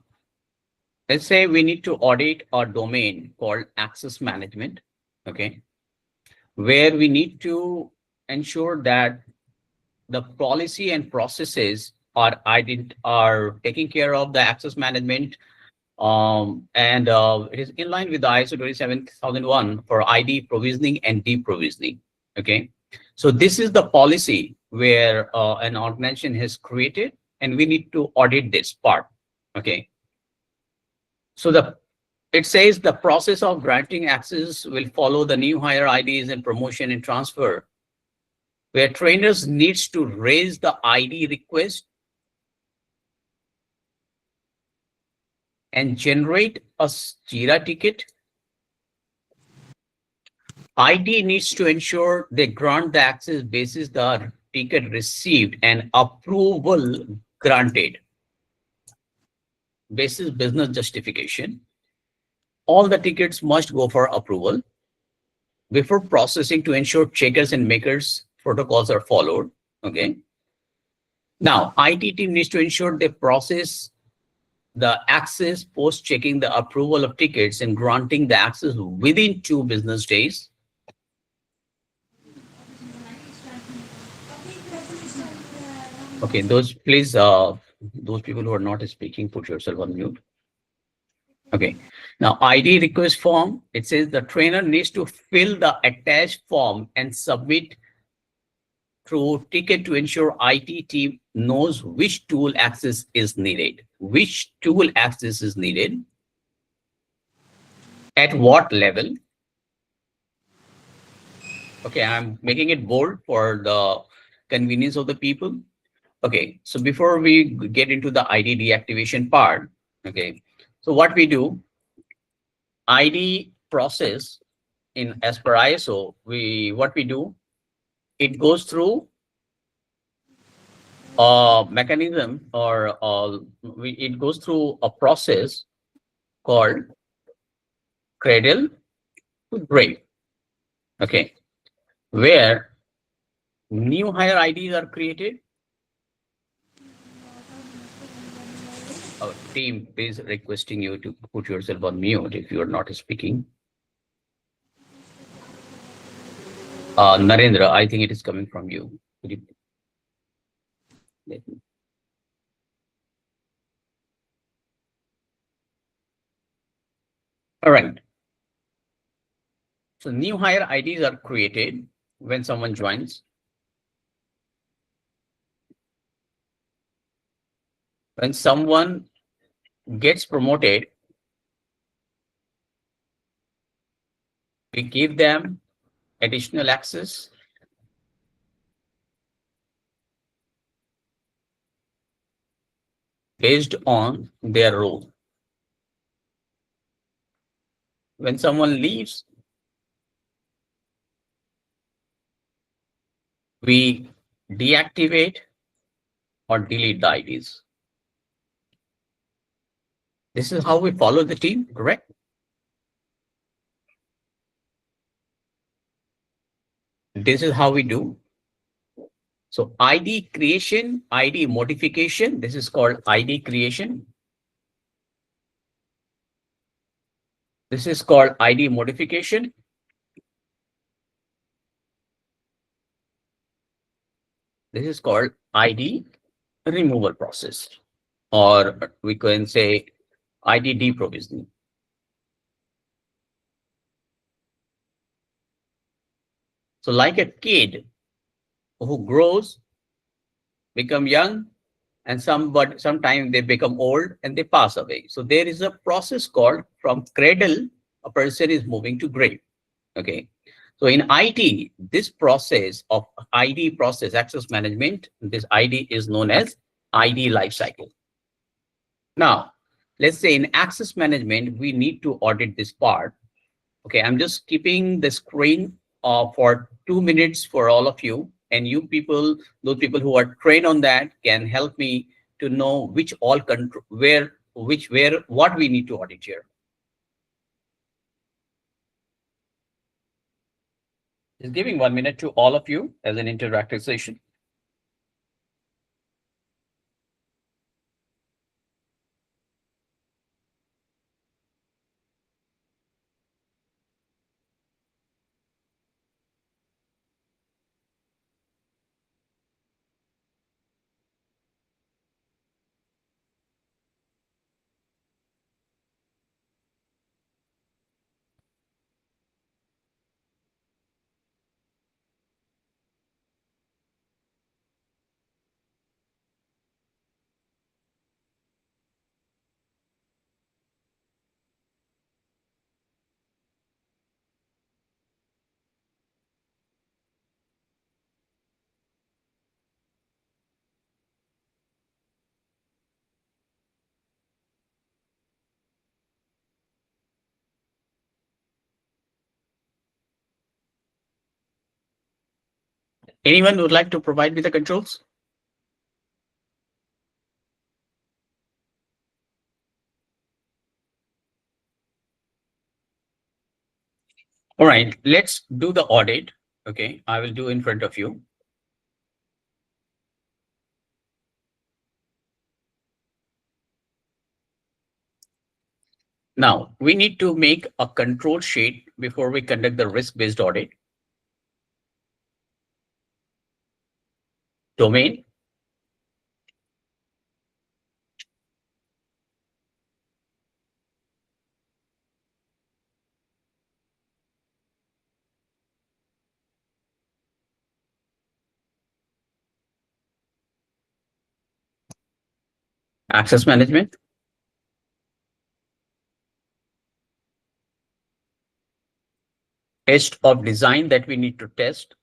let's say we need to audit a domain called access management. Okay. Where we need to ensure that the policy and processes are taking care of the access management, and it is in line with the ISO 27001 for ID provisioning and deprovisioning. Okay, so this is the policy where an organization has created, and we need to audit this part. Okay, so it says the process of granting access will follow the new hire IDs and promotion and transfer, where trainers needs to raise the ID request and generate a Jira ticket. ID needs to ensure they grant the access basis the ticket received and approval granted basis business justification. All the tickets must go for approval before processing to ensure checkers and makers protocols are followed. Okay. Now, IT team needs to ensure they process the access post checking the approval of tickets and granting the access within 2 business days. Okay, those please, those people who are not speaking, put yourself on mute. Okay, now ID request form, it says the trainer needs to fill the attached form and submit through ticket to ensure IT team knows which tool access is needed. Which tool access is needed. At what level? Okay, I'm making it bold for the convenience of the people. Okay, so before we get into the ID deactivation part, okay, so what we do, ID process in as per ISO, what we do, it goes through a mechanism or it goes through a process called cradle to grave. Okay, where new hire IDs are created. Our team is requesting you to put yourself on mute if you are not speaking. Narendra, I think it is coming from you. Could you let me? All right. So new hire IDs are created when someone joins. When someone gets promoted, we give them additional access based on their role. When someone leaves, we deactivate or delete the IDs. This is how we follow the team, correct? This is how we do. So ID creation, ID modification, this is called ID creation. This is called ID modification. This is called ID removal process, or we can say ID deprovisioning. So like a kid who grows, become young, and sometime they become old and they pass away. So there is a process called from cradle, a person is moving to grave. Okay. So in IT, this process of ID process, access management, this ID is known as ID lifecycle. Now, let's say in access management, we need to audit this part. Okay, I'm just keeping the screen for 2 minutes for all of you. And you people, those people who are trained on that can help me to know which all control, what we need to audit here. Just giving 1 minute to all of you as an interactive session. Anyone would like to provide me the controls? All right, let's do the audit. Okay, I will do in front of you. Now, we need to make a control sheet before we conduct the risk-based audit. Domain. Access management. Test of design that we need to test.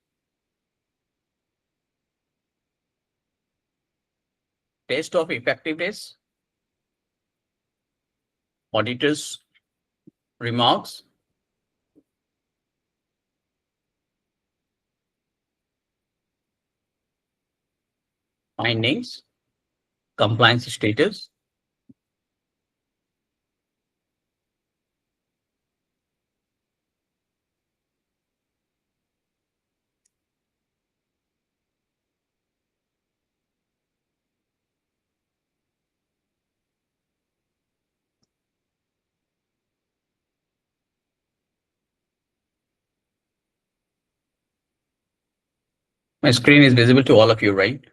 Test of effectiveness. Auditors' remarks. Findings. Compliance status. My screen is visible to all of you, right?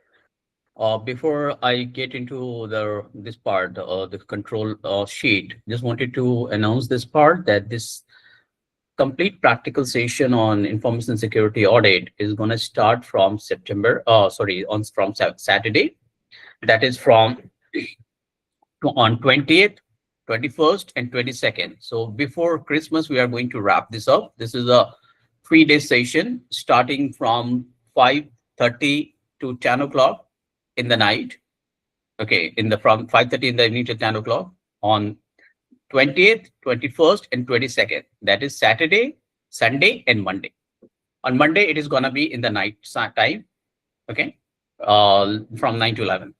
Before I get into this part, the control sheet, just wanted to announce this part that this complete practical session on information security audit is going to start from Saturday. That is from on 20th, 21st, and 22nd. So before Christmas, we are going to wrap this up. This is a 3-day session starting from 5:30 to 10 o'clock in the night. Okay, from 5:30 in the evening to 10 o'clock on 20th, 21st, and 22nd. That is Saturday, Sunday, and Monday. On Monday, it is going to be in the night time. Okay, from 9 to 11.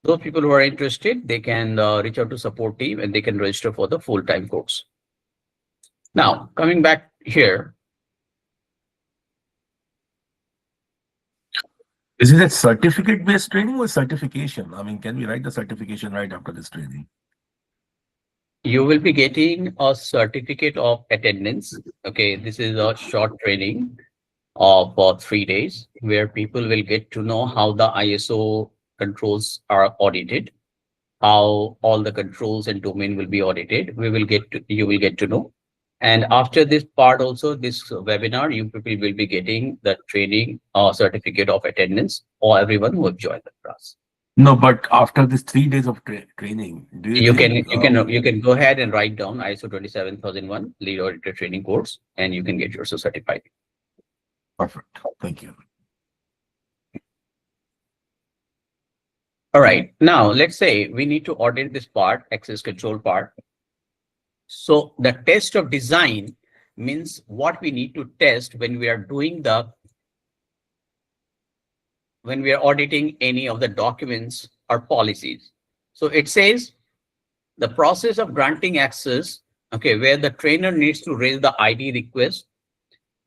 Those people who are interested, they can reach out to support team and they can register for the full-time course. Now, coming back here. Is it a certificate-based training or certification? I mean, can we write the certification right after this training? You will be getting a certificate of attendance. Okay, this is a short training of 3 days where people will get to know how the ISO controls are audited, how all the controls and domain will be audited. You will get to know. And after this part also, this webinar, you people will be getting the training certificate of attendance or everyone who have joined the class. No, but after this 3 days of training, do you can go ahead and write down ISO 27001 lead auditor training course, and you can get yourself certified. Perfect. Thank you. All right. Now, let's say we need to audit this part, access control part. So the test of design means what we need to test when we are doing when we are auditing any of the documents or policies. So it says the process of granting access, okay, where the trainer needs to raise the ID request,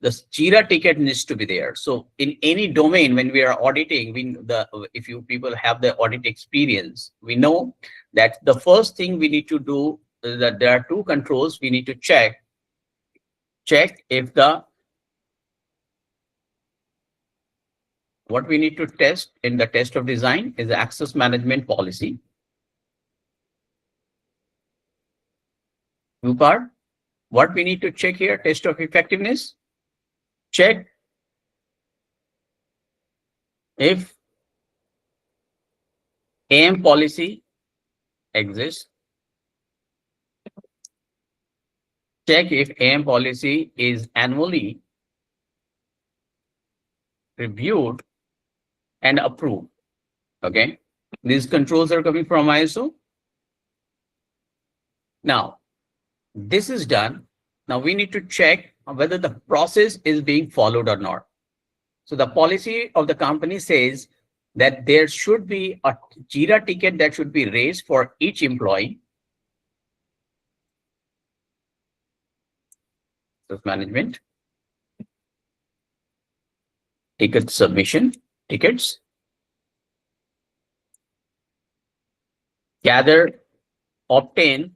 the GISA ticket needs to be there. So in any domain, when we are auditing, if you people have the audit experience, we know that the first thing we need to do is that there are 2 controls we need to check if what we need to test in the test of design is the access management policy. Part. What we need to check here, test of effectiveness. Check if AM policy exists. Check if AM policy is annually reviewed and approved. Okay, these controls are coming from ISO. Now, this is done. Now we need to check whether the process is being followed or not. So the policy of the company says that there should be a GISA ticket that should be raised for each employee. Management, ticket submission, tickets, gather, obtain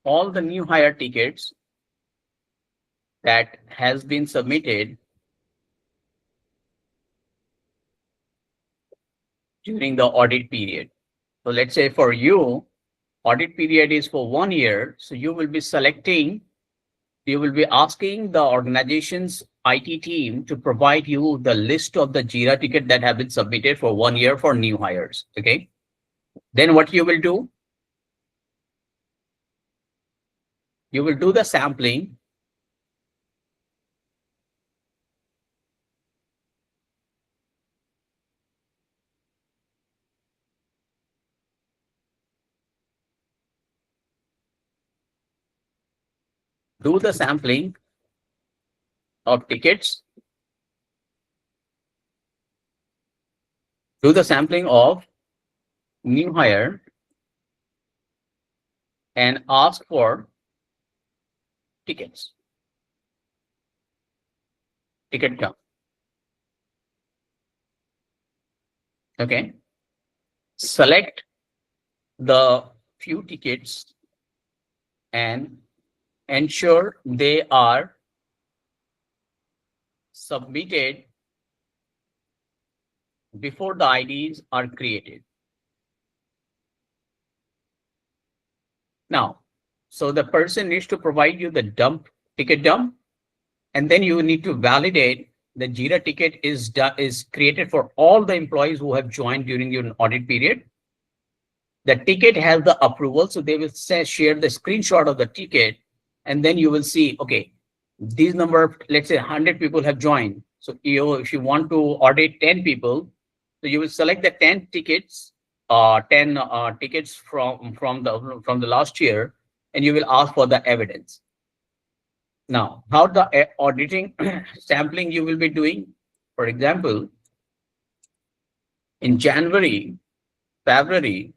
all the new hire tickets that has been submitted during the audit period. So let's say for you, audit period is for 1 year. So you will be asking the organization's IT team to provide you the list of the GISA ticket that have been submitted for 1 year for new hires. Okay. Then what you will do? You will do the sampling. Do the sampling of tickets. Do the sampling of new hire and ask for tickets. Ticket count. Okay. Select the few tickets and ensure they are submitted before the IDs are created. Now, so the person needs to provide you the ticket dump, and then you need to validate the Jira ticket is created for all the employees who have joined during your audit period. The ticket has the approval, so they will share the screenshot of the ticket, and then you will see, okay, these number, let's say 100 people have joined. So if you want to audit 10 people, so you will select the 10 tickets, 10 tickets from the last year, and you will ask for the evidence. Now, how the auditing sampling you will be doing? For example, in January, February,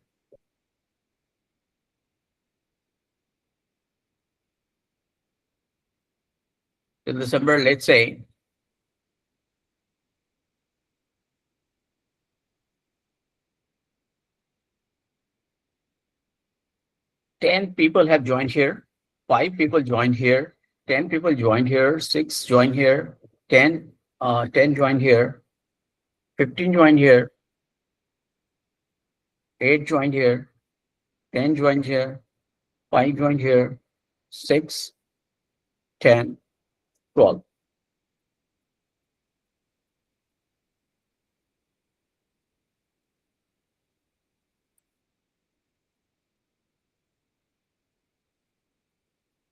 till December, let's say, ten people have joined here, 5 people joined here, 10 people joined here, 6 joined here, 10 joined here, 15 joined here, 8 joined here, 10 joined here, 5 joined here, 6, 10, 12.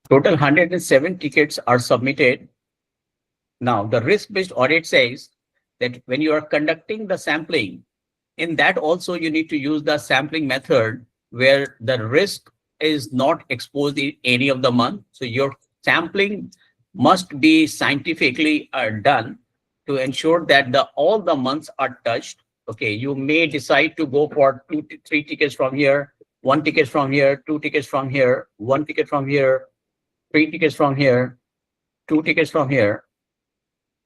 Total 107 tickets are submitted. Now, the risk-based audit says that when you are conducting the sampling, in that also you need to use the sampling method where the risk is not exposed in any of the month. So your sampling must be scientifically done to ensure that all the months are touched. Okay, you may decide to go for 2 to 3 tickets from here, 1 ticket from here, 2 tickets from here, 1 ticket from here, 3 tickets from here, 2 tickets from here.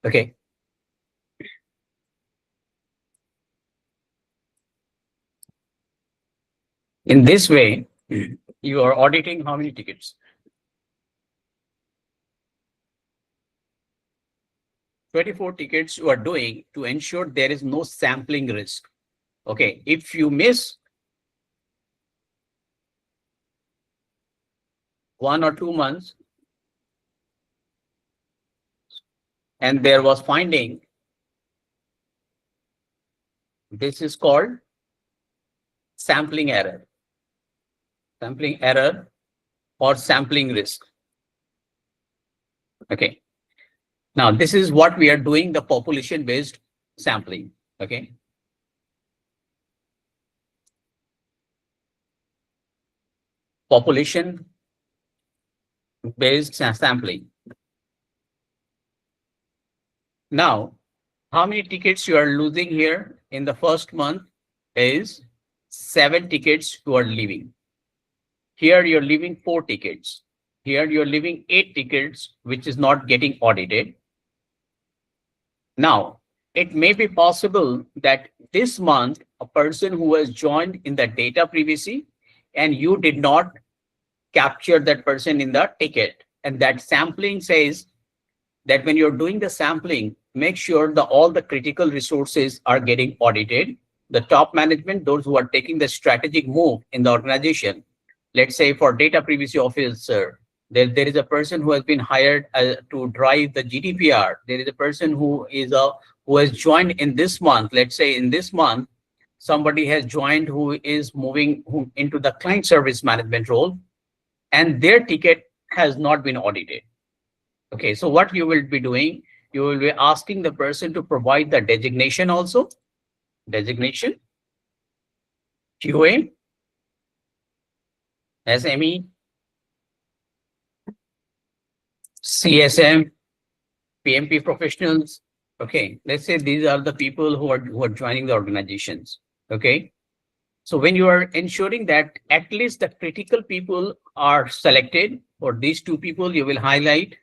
Okay. In this way, you are auditing how many tickets? 24 tickets you are doing to ensure there is no sampling risk. Okay, if you miss 1 or 2 months and there was finding, this is called sampling error. Sampling error or sampling risk. Okay. Now, this is what we are doing, the population-based sampling. Okay. Population-based sampling. Now, how many tickets you are losing here in the first month is 7 tickets you are leaving. Here you're leaving 4 tickets. Here you're leaving 8 tickets, which is not getting audited. Now, it may be possible that this month, a person who has joined in the data previously, and you did not capture that person in the ticket. And that sampling says that when you're doing the sampling, make sure that all the critical resources are getting audited. The top management, those who are taking the strategic move in the organization. Let's say for data privacy officer, there is a person who has been hired to drive the GDPR. There is a person who has joined in this month. Let's say in this month, somebody has joined who is moving into the client service management role, and their ticket has not been audited. Okay, so what you will be doing, you will be asking the person to provide the designation also, designation, QA, SME, CSM, PMP professionals. Okay, let's say these are the people who are joining the organizations. Okay, so when you are ensuring that at least the critical people are selected, for these two people, you will highlight.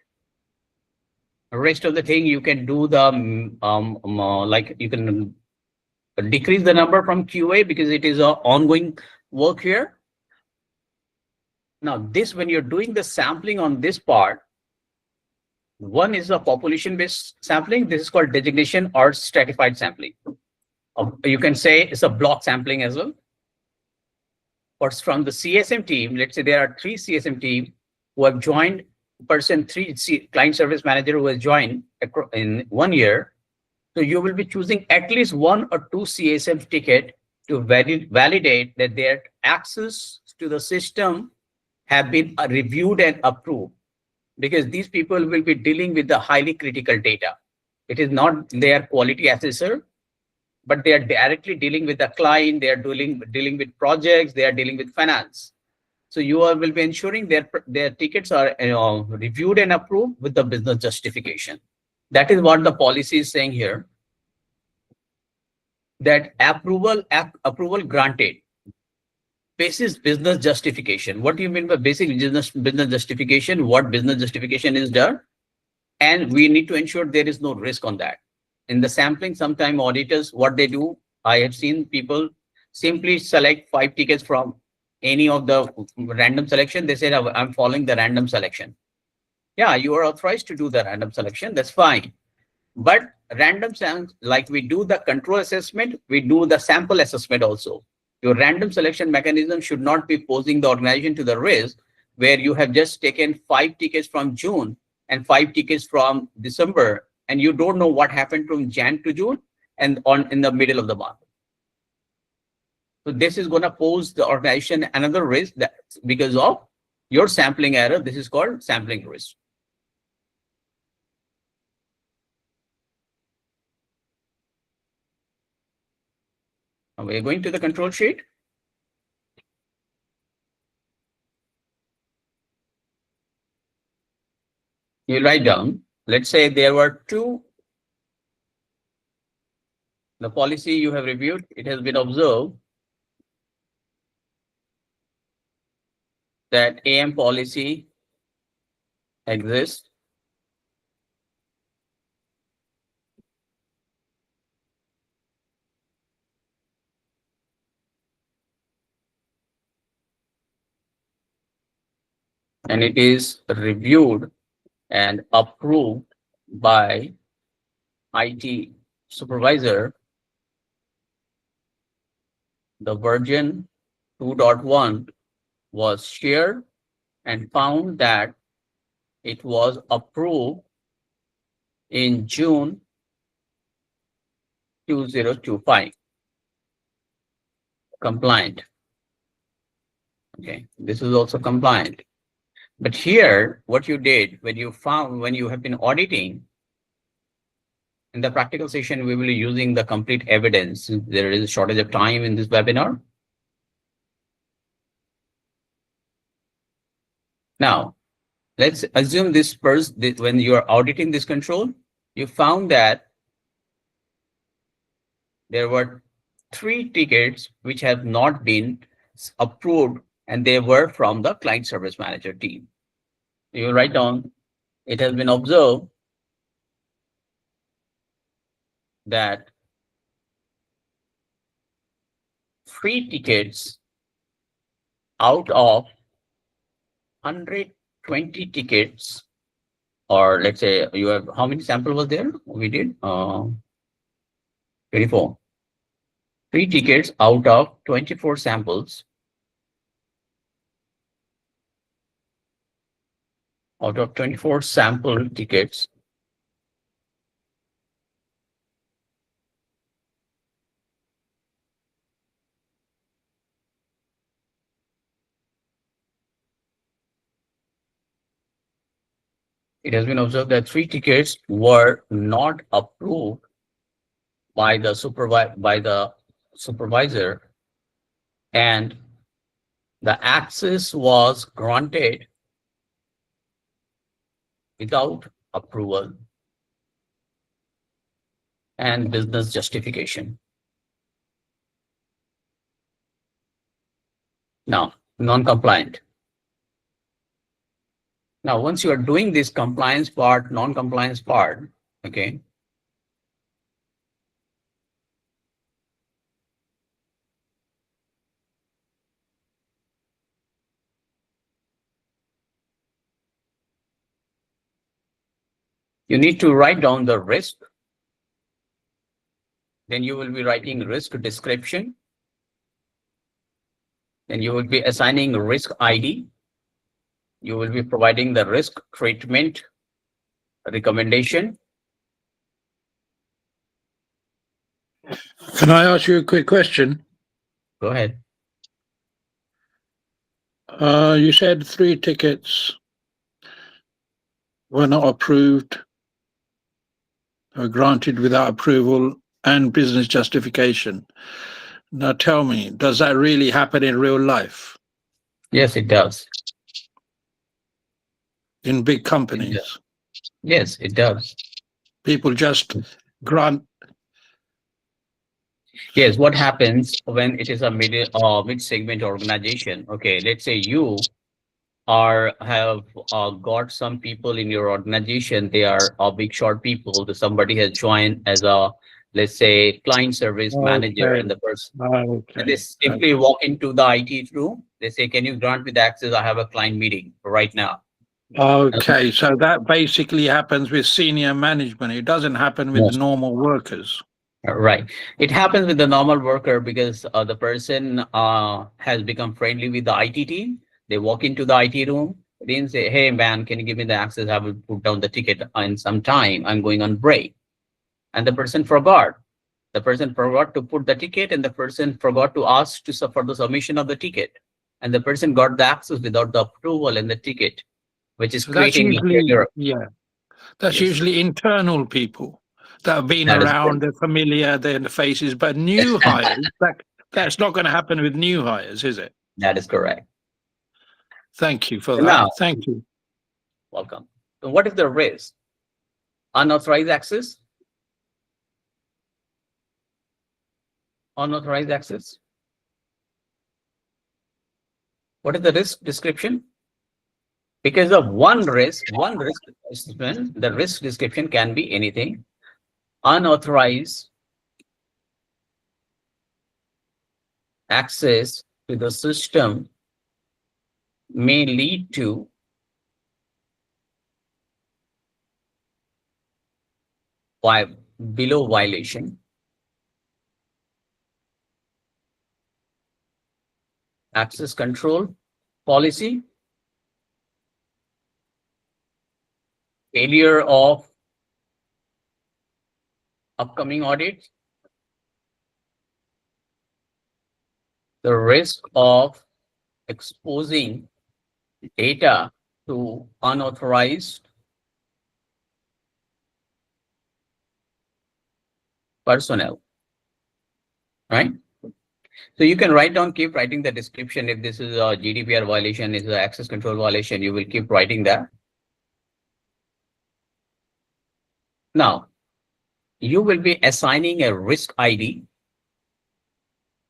The rest of the thing you can do the like you can decrease the number from QA because it is a ongoing work here. Now this, when you're doing the sampling on this part, one is a population based sampling. This is called designation or stratified sampling. You can say it's a block sampling as well. Or from the CSM team, let's say there are 3 CSM team who have joined, person 3 client service manager who has joined in 1 year. So you will be choosing at least 1 or 2 CSM ticket to validate that their access to the system have been reviewed and approved, because these people will be dealing with the highly critical data. It is not their quality assessor, but they are directly dealing with the client. They are dealing with projects. They are dealing with finance. So you will be ensuring their tickets are reviewed and approved with the business justification. That is what the policy is saying here. That approval granted basis business justification. What do you mean by basic business justification? What business justification is done? And we need to ensure there is no risk on that. In the sampling, sometime auditors, what they do, I have seen people simply select 5 tickets from any of the random selection. They said, I'm following the random selection. Yeah, you are authorized to do the random selection. That's fine. But random samples, like we do the control assessment, we do the sample assessment also. Your random selection mechanism should not be posing the organization to the risk where you have just taken 5 tickets from June and 5 tickets from December, and you don't know what happened from Jan to June and in the middle of the month. So this is going to pose the organization another risk that because of your sampling error. This is called sampling risk. Now we're going to the control sheet. You write down, let's say there were 2. The policy you have reviewed, it has been observed that AM policy exists. And it is reviewed and approved by IT supervisor. The version 2.1 was shared and found that it was approved in June 2025. Compliant. Okay, this is also compliant. But here, what you did when you have been auditing, in the practical session, we will be using the complete evidence. There is a shortage of time in this webinar. Now, let's assume when you are auditing this control, you found that there were 3 tickets which have not been approved, and they were from the client service manager team. You write down, it has been observed that 3 tickets out of 120 tickets, or let's say you have, how many samples was there? We did 24. 3 tickets out of 24 samples. Out of 24 sample tickets, it has been observed that 3 tickets were not approved by the supervisor, and the access was granted without approval and business justification. Now, non-compliant. Now, once you are doing this compliance part, non-compliance part, okay, you need to write down the risk. Then you will be writing risk description. Then you will be assigning risk ID. You will be providing the risk treatment recommendation. Can I ask you a quick question? Go ahead. You said 3 tickets were not approved, or granted without approval and business justification. Now tell me, does that really happen in real life? Yes, it does. In big companies? Yes, it does. People just grant. Yes, what happens when it is a mid-segment organization? Okay, let's say you have got some people in your organization. They are big short people. Somebody has joined as a, let's say, client service manager, and the person and they simply walk into the IT room. They say, "Can you grant me the access? I have a client meeting right now." Okay, so that basically happens with senior management. It doesn't happen with normal workers. Right. It happens with the normal worker because the person has become friendly with the IT team. They walk into the IT room. They didn't say, "Hey, man, can you give me the access? I will put down the ticket in some time. I'm going on break." And the person forgot. The person forgot to put the ticket, and the person forgot to ask for the submission of the ticket. And the person got the access without the approval and the ticket, which is So that's creating usually, a that's usually internal people that have been That is around, they're familiar, they're in the faces, but new hires, that's not going to happen with new hires, is it? That is correct. Thank you for that. Now, thank you. Welcome. So what is the risk? Unauthorized access? Unauthorized access? What is the risk description? Because of one risk assessment, the risk description can be anything. Unauthorized access to the system may lead to below violation. Access control policy, failure of upcoming audit, the risk of exposing data to unauthorized personnel, right? So you can write down, keep writing the description. If this is a GDPR violation, is an access control violation, you will keep writing that. Now, you will be assigning a risk ID.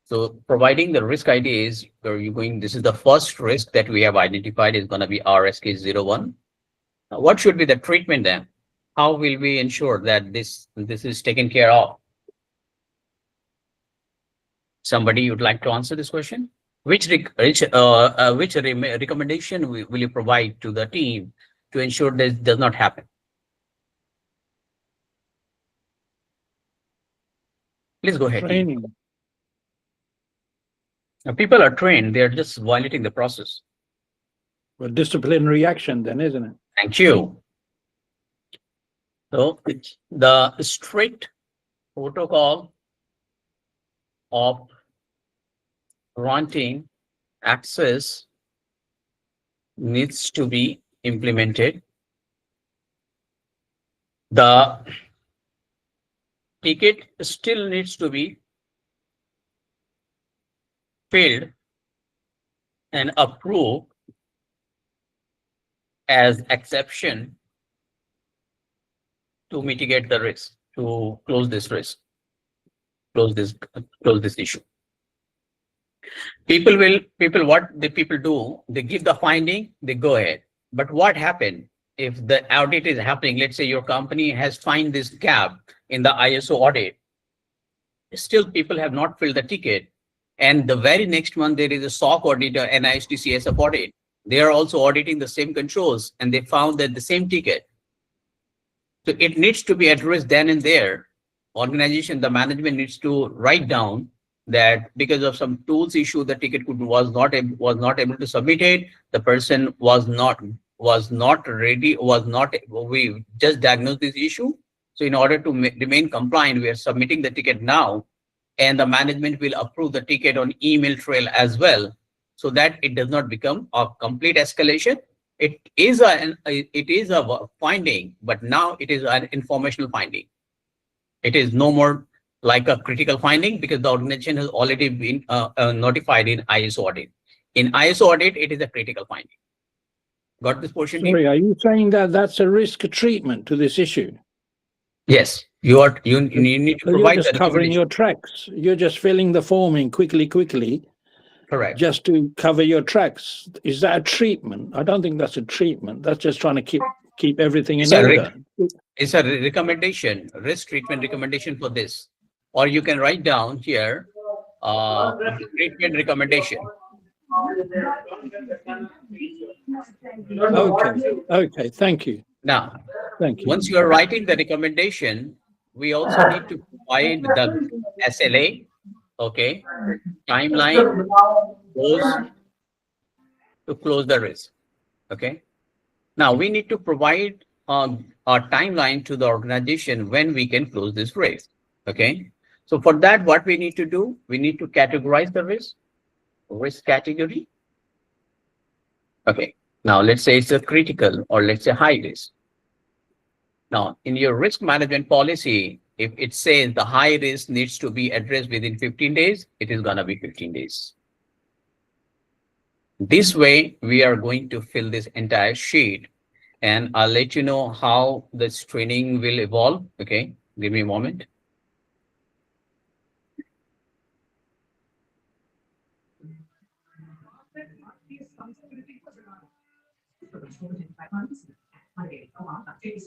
So providing the risk ID is where you're going, this is the first risk that we have identified is going to be RSK01. Now, what should be the treatment then? How will we ensure that this is taken care of? Somebody would like to answer this question? Which recommendation will you provide to the team to ensure this does not happen? Please go ahead. Training. Now, people are trained, they're just violating the process. Well, disciplinary action then, isn't it? Thank you. So the strict protocol of granting access needs to be implemented. The ticket still needs to be filled and approved as exception to mitigate the risk, to close this risk, close this issue. What the people do, they give the finding, they go ahead. But what happened if the audit is happening? Let's say your company has find this gap in the ISO audit. Still people have not filled the ticket. And the very next month, there is a SOC auditor, NIST CSF audit. They are also auditing the same controls, and they found that the same ticket. So it needs to be addressed then and there. Organization, the management needs to write down that because of some tools issue, the ticket was not able to submit it. The person was not ready. We just diagnosed this issue. So in order to remain compliant, we are submitting the ticket now, and the management will approve the ticket on email trail as well, so that it does not become a complete escalation. It is a finding, but now it is an informational finding. It is no more like a critical finding because the organization has already been notified in ISO audit. In ISO audit, it is a critical finding. Got this portion? Sorry, are you saying that that's a risk treatment to this issue? Yes, you need to provide. You're just covering your tracks. You're just filling the form in quickly. Correct. Just to cover your tracks. Is that a treatment? I don't think that's a treatment. That's just trying to keep everything in order. It's a recommendation, risk treatment recommendation for this. Or you can write down here, treatment recommendation. Okay, thank you. Now, thank you. Once you are writing the recommendation, we also need to provide the SLA, okay, timeline goes to close the risk, okay. Now we need to provide a timeline to the organization when we can close this risk, okay. So for that, what we need to do, we need to categorize the risk category. Okay, now let's say it's a critical or let's say high risk. Now, in your risk management policy, if it says the high risk needs to be addressed within 15 days, it is going to be 15 days. This way, we are going to fill this entire sheet, and I'll let you know how this training will evolve. Okay, give me a moment.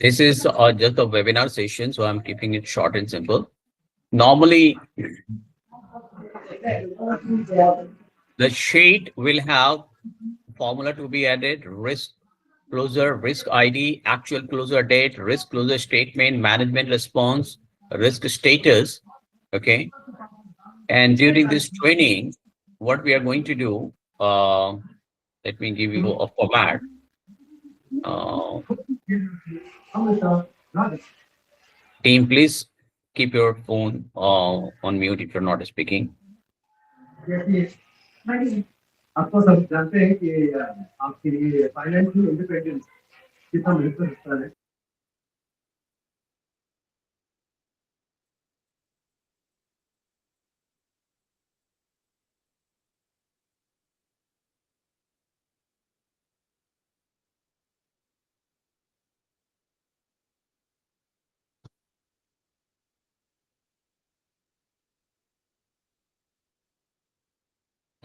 This is just a webinar session, so I'm keeping it short and simple. Normally, the sheet will have formula to be added, risk closure, risk ID, actual closure date, risk closure statement, management response, risk status, okay? And during this training, what we are going to do, let me give you a format. Team, please keep your phone on mute if you're not speaking. आपको सब जानते हैं कि आपकी financial independence कितना महत्व रखता है।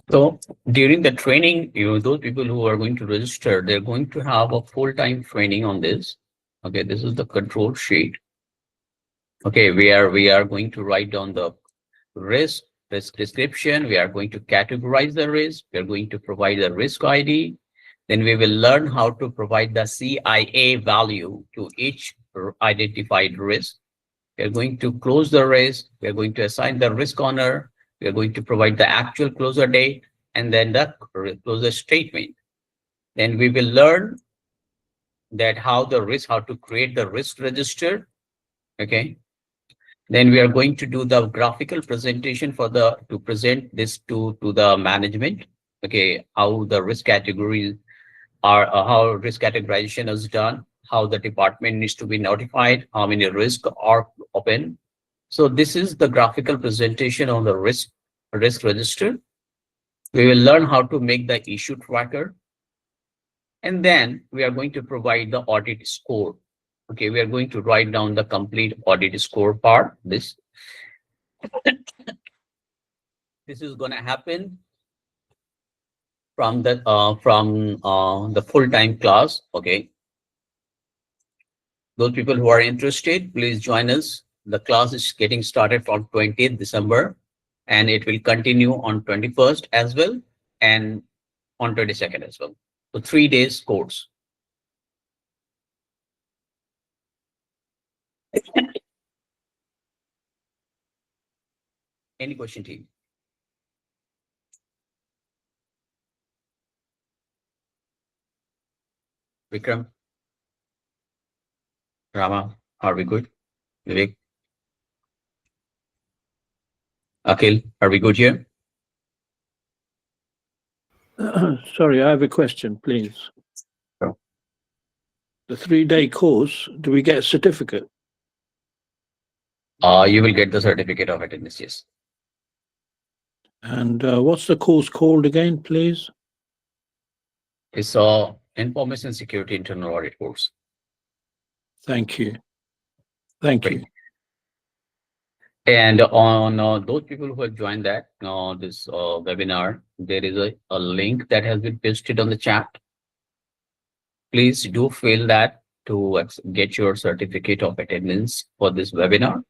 So during the training, those people who are going to register, they're going to have a full-time training on this. Okay, this is the control sheet. Okay, we are going to write down the risk description. We are going to categorize the risk. We are going to provide the risk ID. Then we will learn how to provide the CIA value to each identified risk. We are going to close the risk. We are going to assign the risk owner. We are going to provide the actual closure date and then the closure statement. Then we will learn that how to create the risk register. Okay. Then we are going to do the graphical presentation to present this to the management. Okay, how the risk categories are, how risk categorization is done, how the department needs to be notified, how many risks are open. So this is the graphical presentation on the risk register. We will learn how to make the issue tracker. And then we are going to provide the audit score. Okay, we are going to write down the complete audit score part. This is going to happen from the full-time class. Okay, those people who are interested, please join us. The class is getting started from 20th December, and it will continue on 21st as well, and on 22nd as well. So 3 days course. Any question, team? Vikram? Rama, are we good? Vivek? Akhil, are we good here? Sorry, I have a question, please. Sure. The 3-day course, do we get a certificate? You will get the certificate of attendance, yes. And what's the course called again, please? It's Information Security Internal Audit course. Thank you. Thank Great. you. And on those people who have joined that this webinar, there is a link that has been pasted on the chat. Please do fill that to get your certificate of attendance for this webinar.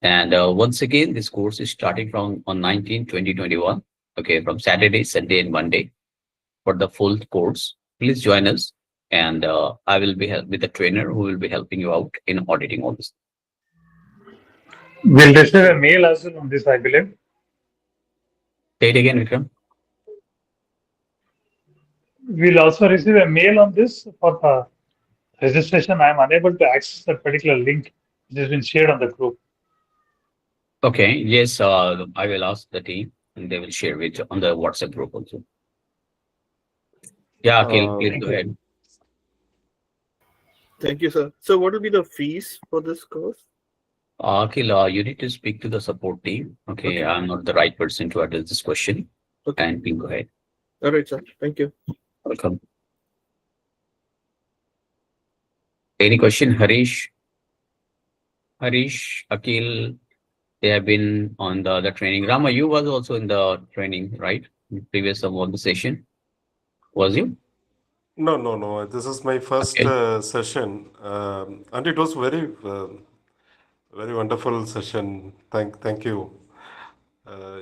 And once again, this course is starting from on 19/20/21. Okay, from Saturday, Sunday, and Monday for the full course. Please join us, and I will be with the trainer who will be helping you out in auditing all this. We'll receive a mail as well on this, I believe. Say it again, Vikram. We'll also receive a mail on this for the registration. I am unable to access that particular link which has been shared on the group. Okay, yes, I will ask the team and they will share it on the WhatsApp group also. Yeah, Akhil, please go ahead. Thank you, sir. So what will be the fees for this course? Akhil, you need to speak to the support team. Okay, I'm not the right person to address this question. Okay. And please go ahead. All right, sir. Thank you. Welcome. Any question, Harish? Harish, Akhil, they have been on the training. Rama, you was also in the training, right? Previous of the session. Was you? No. This is my first session, and it was very wonderful session. Thank you.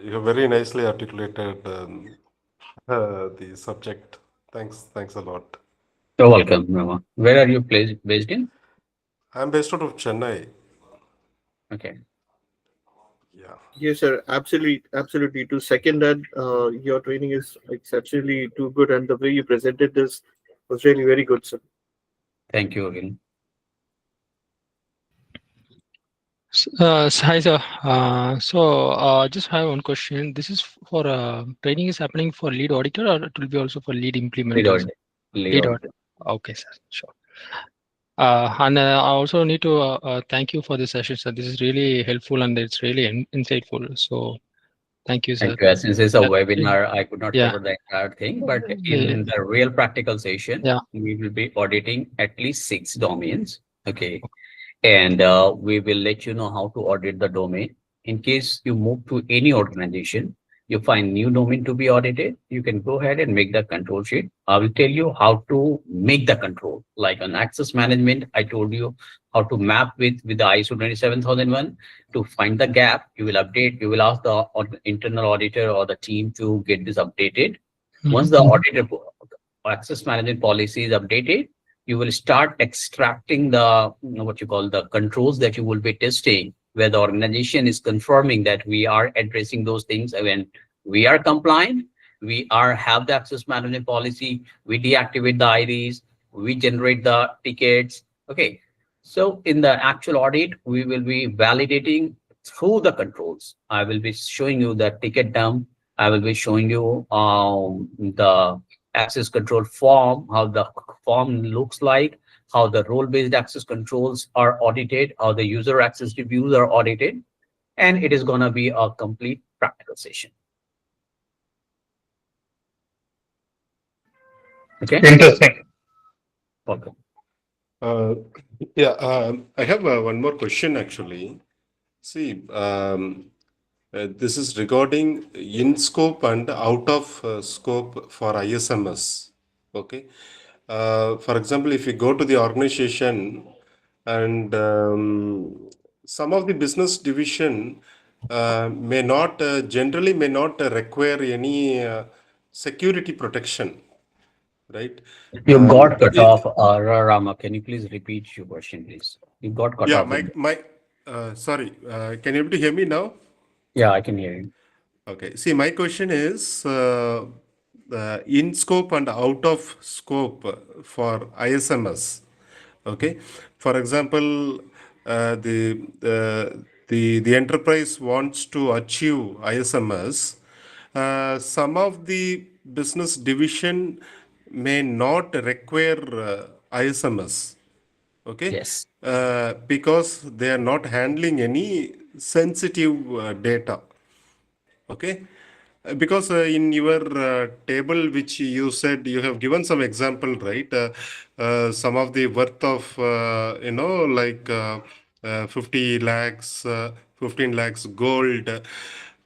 You have very nicely articulated the subject. Thanks a lot. You're welcome, Rama. Where are you based in? I'm based out of Chennai. Okay. Yeah. Yes, sir. Absolutely. To second that, your training is exceptionally too good, and the way you presented this was really very good, sir. Thank you again. Hi, sir. Just have one question. This is for training is happening for lead auditor, or it will be also for lead implementer? Lead auditor. Okay, sir. Sure. And I also need to thank you for this session, sir. This is really helpful and it's really insightful. So thank you, sir. Thank you. Since it's a webinar, I could not Yeah. cover the entire thing, but in the real practical session, we will be auditing at least 6 domains. Okay. And we will let you know how to audit the domain. In case you move to any organization, you find new domain to be audited, you can go ahead and make the control sheet. I will tell you how to make the control. Like on access management, I told you how to map with the ISO 27001 to find the gap. You will update, you will ask the internal auditor or the team to get this updated. Once the auditor access management policy is updated, you will start extracting the what you call the controls that you will be testing, where the organization is confirming that we are addressing those things when we are compliant, we have the access management policy, we deactivate the IDs, we generate the tickets. Okay, so in the actual audit, we will be validating through the controls. I will be showing you the ticket dump. I will be showing you the access control form, how the form looks like. how the role-based access controls are audited, how the user access reviews are audited, and it is going to be a complete practical session. Okay. Interesting. Welcome. I have one more question actually. See, this is regarding in scope and out of scope for ISMS. Okay. For example, if you go to the organization and some of the business division generally may not require any security protection, right? You got cut off, Rama. Can you please repeat your question, please? You got cut off. Sorry. Can you able to hear me now? Yeah, I can hear you. Okay. See, my question is in scope and out of scope for ISMS. Okay. For example, the enterprise wants to achieve ISMS. Some of the business division may not require ISMS. Okay. Yes. Because they are not handling any sensitive data. Okay. Because in your table, which you said, you have given some example, right? Some of the worth of, like 50 lakhs, 15 lakhs gold.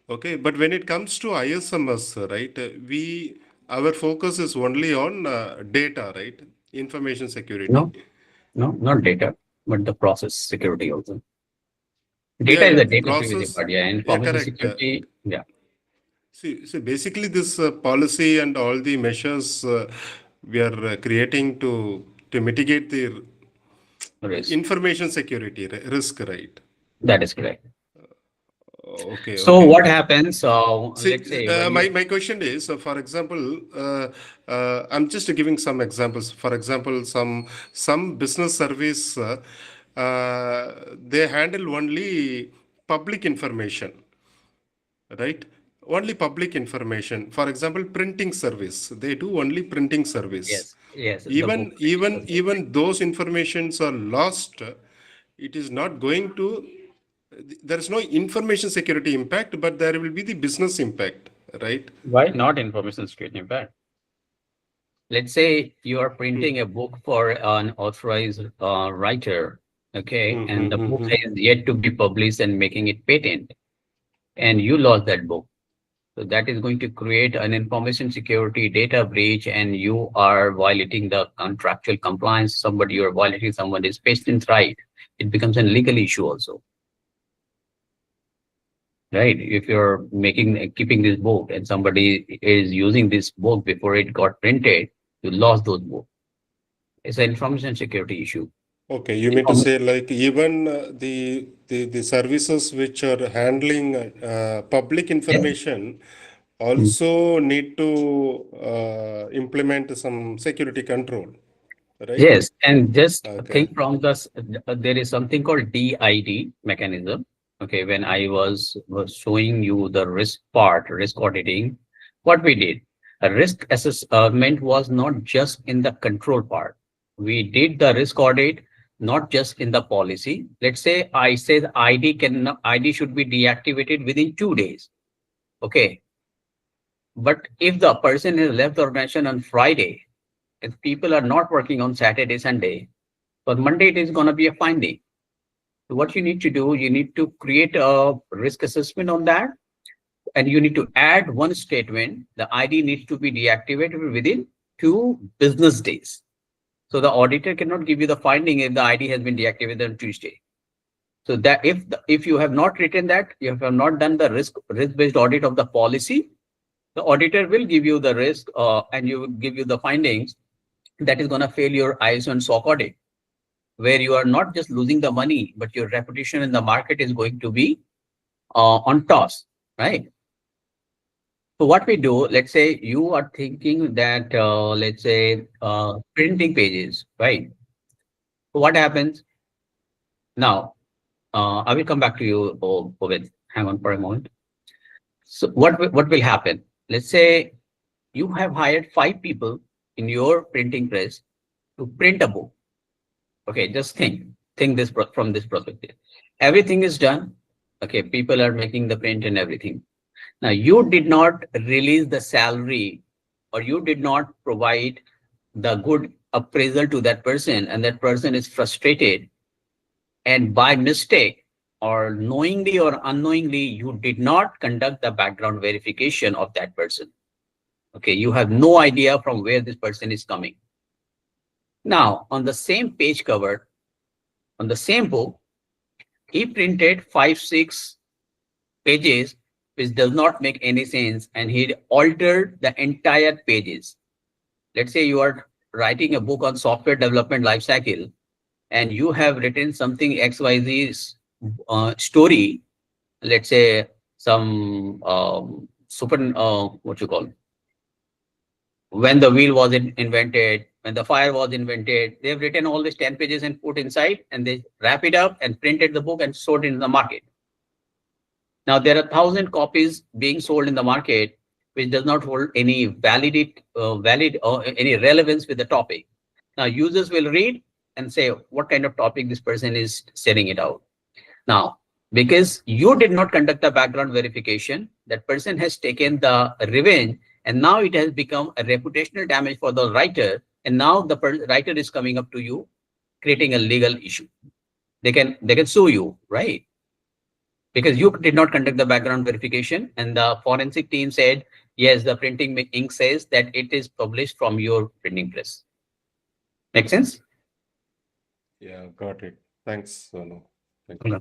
Okay. But when it comes to ISMS, right, our focus is only on data, right? Information security. No, not data, but the process security also. Data is a data security part, yeah. Information security, yeah. See, basically this policy and all the measures we are creating to mitigate the information security risk, right? That is correct. Okay. So what happens? Let's say my question is, for example, I'm just giving some examples. For example, some business service they handle only public information, right? Only public information. For example, printing service. They do only printing service. Yes. Even those informations are lost. It is not going to. There is no information security impact, but there will be the business impact, right? Why not information security impact? Let's say you are printing a book for an authorized writer, okay, and the book is yet to be published and making it patent, and you lost that book. So that is going to create an information security data breach, and you are violating the contractual compliance. You are violating somebody's patent right. It becomes a legal issue also. Right? If you're keeping this book and somebody is using this book before it got printed, you lost those books. It's an information security issue. Okay, you mean to say like even the services which are handling public information also need to implement some security control, right? Yes, and just think from this, there is something called DID mechanism. Okay, when I was showing you the risk part, risk auditing, what we did, a risk assessment was not just in the control part. We did the risk audit not just in the policy. Let's say I said ID should be deactivated within 2 days. Okay. But if the person has left the organization on Friday, if people are not working on Saturday, Sunday, but Monday it is going to be a fine day. So what you need to do, you need to create a risk assessment on that. And you need to add one statement. The ID needs to be deactivated within 2 business days. So the auditor cannot give you the finding if the ID has been deactivated on Tuesday. So that if you have not written that, you have not done the risk-based audit of the policy, the auditor will give you the risk and you will give you the findings that is going to fail your ISO and SOC audit, where you are not just losing the money, but your reputation in the market is going to be on toss, right? So what we do, let's say you are thinking that, let's say, printing pages, right? So what happens? Now, I will come back to you, Ovid. Hang on for a moment. So what will happen? Let's say you have hired 5 people in your printing press to print a book. Okay, just think this from this perspective. Everything is done. Okay, people are making the print and everything. Now you did not release the salary, or you did not provide the good appraisal to that person, and that person is frustrated, and by mistake or knowingly or unknowingly you did not conduct the background verification of that person. Okay, you have no idea from where this person is coming. Now on the same page cover, on the same book, he printed 5-6 pages which does not make any sense, and he altered the entire pages. Let's say you are writing a book on software development lifecycle, and you have written something XYZ story, let's say some super, what you call, when the wheel was invented, when the fire was invented. They've written all these 10 pages and put inside, and they wrap it up and printed the book and sold it in the market. Now there are 1,000 copies being sold in the market, which does not hold any valid or any relevance with the topic. Now users will read and say what kind of topic this person is selling it out. Now, because you did not conduct the background verification, that person has taken the revenge, and now it has become a reputational damage for the writer. And now the writer is coming up to you, creating a legal issue. They can sue you, right? Because you did not conduct the background verification, and the forensic team said, yes, the printing ink says that it is published from your printing press. Make sense? Yeah, got it. Thanks, Sonu. Thank you.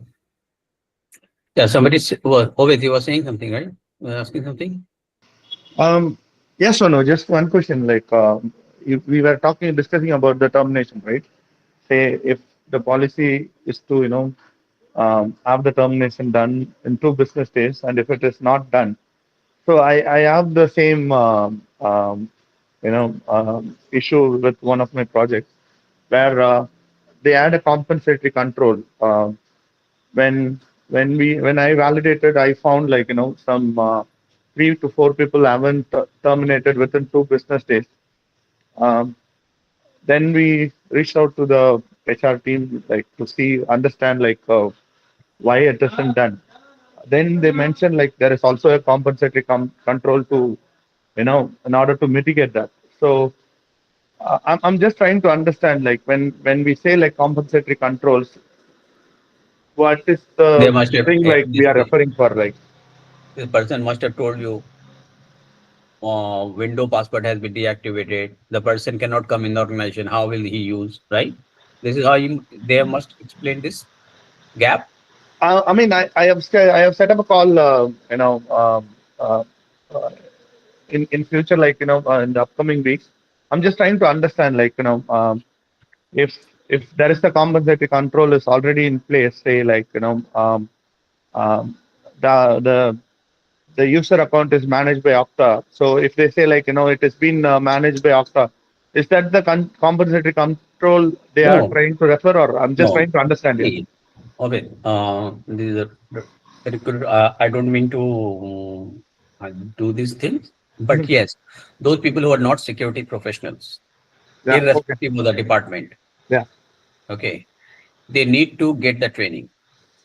Yeah, somebody always, you were saying something, right? You were asking something? Yes or no? Just one question. Like, if we were discussing about the termination, right? Say if the policy is to, have the termination done in 2 business days, and if it is not done, so I have the same, issue with one of my projects where they had a compensatory control. When when I validated, I found like some 3 to 4 people haven't terminated within 2 business days. Then we reached out to the HR team like to see understand like why it isn't done. Then they mentioned like there is also a compensatory control to in order to mitigate that. So I'm just trying to understand like when we say like compensatory controls, what is They the must have, thing like we are referring for like? this person must have told you window password has been deactivated. The person cannot come in the organization. How will he use, right? This is how they must explain this gap. I mean, I have set up a call, uh, uh, in future, like in the upcoming weeks. I'm just trying to understand, like if there is the compensatory control is already in place, say like um, the the user account is managed by Okta. So if they say like it has been managed by Okta, is that the compensatory control they are No, trying to refer, or I'm just no. trying to understand it? Okay. This is a very good. I don't mean to do these things, but yes, those people who are not security professionals, Yeah. Okay. irrespective of the department, Yeah. okay, they need to get the training.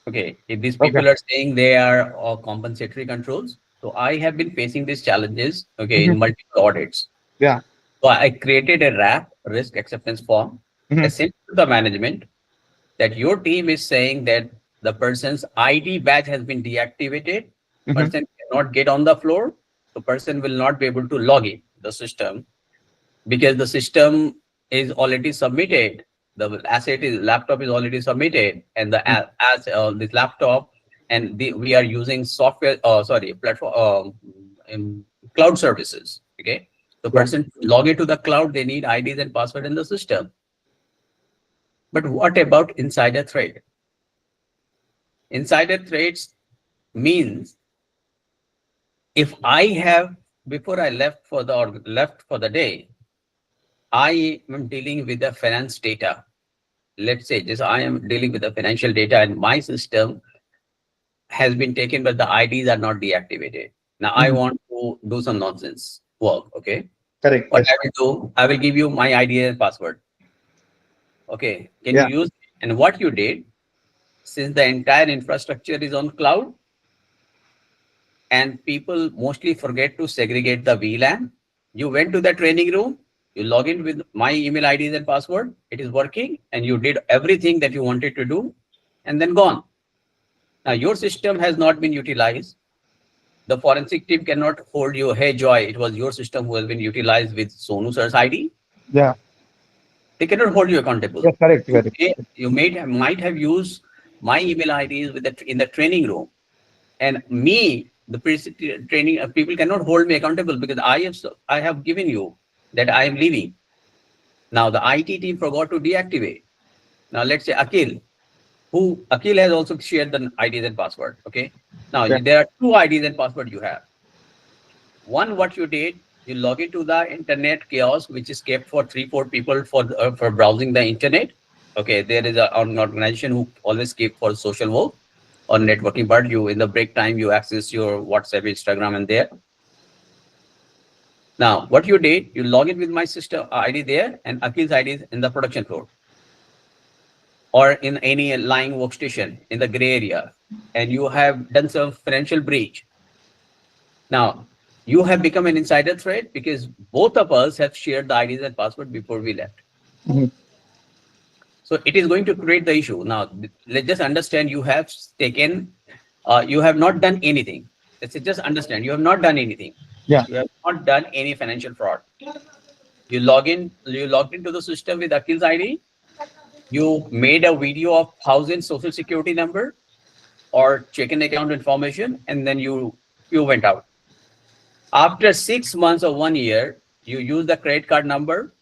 Okay, if these Okay. people are saying they are compensatory controls, so I have been facing these challenges, okay, in multiple audits. Yeah. So I created a RAP, risk acceptance form, I sent to the management that your team is saying that the person's ID badge has been deactivated, person cannot get on the floor, so person will not be able to log in the system because the system is already submitted. The asset is laptop is already submitted, and the as this laptop and we are using software. Sorry, platform cloud services. Okay, the person to log into the cloud, they need IDs and password in the system. But what about insider threat? Insider threats means if I have before I left for the day, I am dealing with the finance data. Let's say this, I am dealing with the financial data and my system has been taken, but the IDs are not deactivated. Now I want to do some nonsense work. Okay. Correct. What I will do, I will give you my ID and password. Okay, can you use? And what you did, since the entire infrastructure is on cloud, and people mostly forget to segregate the VLAN, you went to the training room, you log in with my email IDs and password, it is working, and you did everything that you wanted to do, and then gone. Now your system has not been utilized. The forensic team cannot hold you, hey Joy, it was your system who has been utilized with Sonu sir's ID. Yeah. They cannot hold you accountable. Yeah, correct, correct. You might have used my email IDs with in the training room, and me, the training people cannot hold me accountable because I have given you that I am leaving. Now the IT team forgot to deactivate. Now let's say Akhil has also shared the IDs and password. Okay. Now there are two IDs and password you have. One, what you did, you log into the internet chaos, which is kept for 3-4 people for browsing the internet. Okay, there is an organization who always keep for social work or networking, but you in the break time you access your WhatsApp, Instagram, and there. Now, what you did, you log in with my system ID there and Akhil's ID is in the production floor or in any lying workstation in the gray area, and you have done some financial breach. Now, you have become an insider threat because both of us have shared the IDs and password before we left. So it is going to create the issue. Now, let's just understand you have taken, you have not done anything. Let's just understand you have not done anything. Yeah. You have not done any financial fraud. You logged into the system with Akhil's ID. You made a video of 1,000 social security number or checking account information, and then you went out. After 6 months or 1 year, you use the credit card number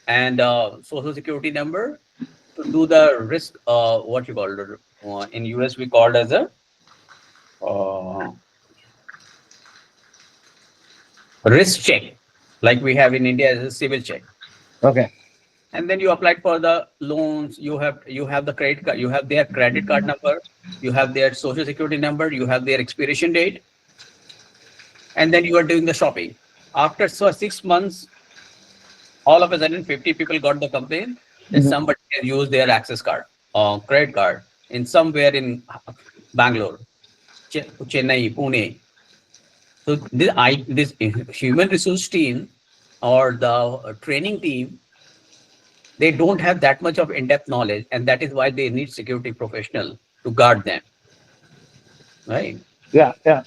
and social security number to do the risk, what you call it, in US we call it as a risk check, like we have in India as a civil check. Okay. And then you applied for the loans. You have the credit card. You have their credit card number. You have their social security number. You have their expiration date. And then you are doing the shopping. After 6 months, all of a sudden 50 people got the complaint that somebody has used their access card or credit card in somewhere in Bangalore, Chennai, Pune. So this human resource team or the training team, they don't have that much of in-depth knowledge, and that is why they need security professional to guard them. Right? Yeah, yeah.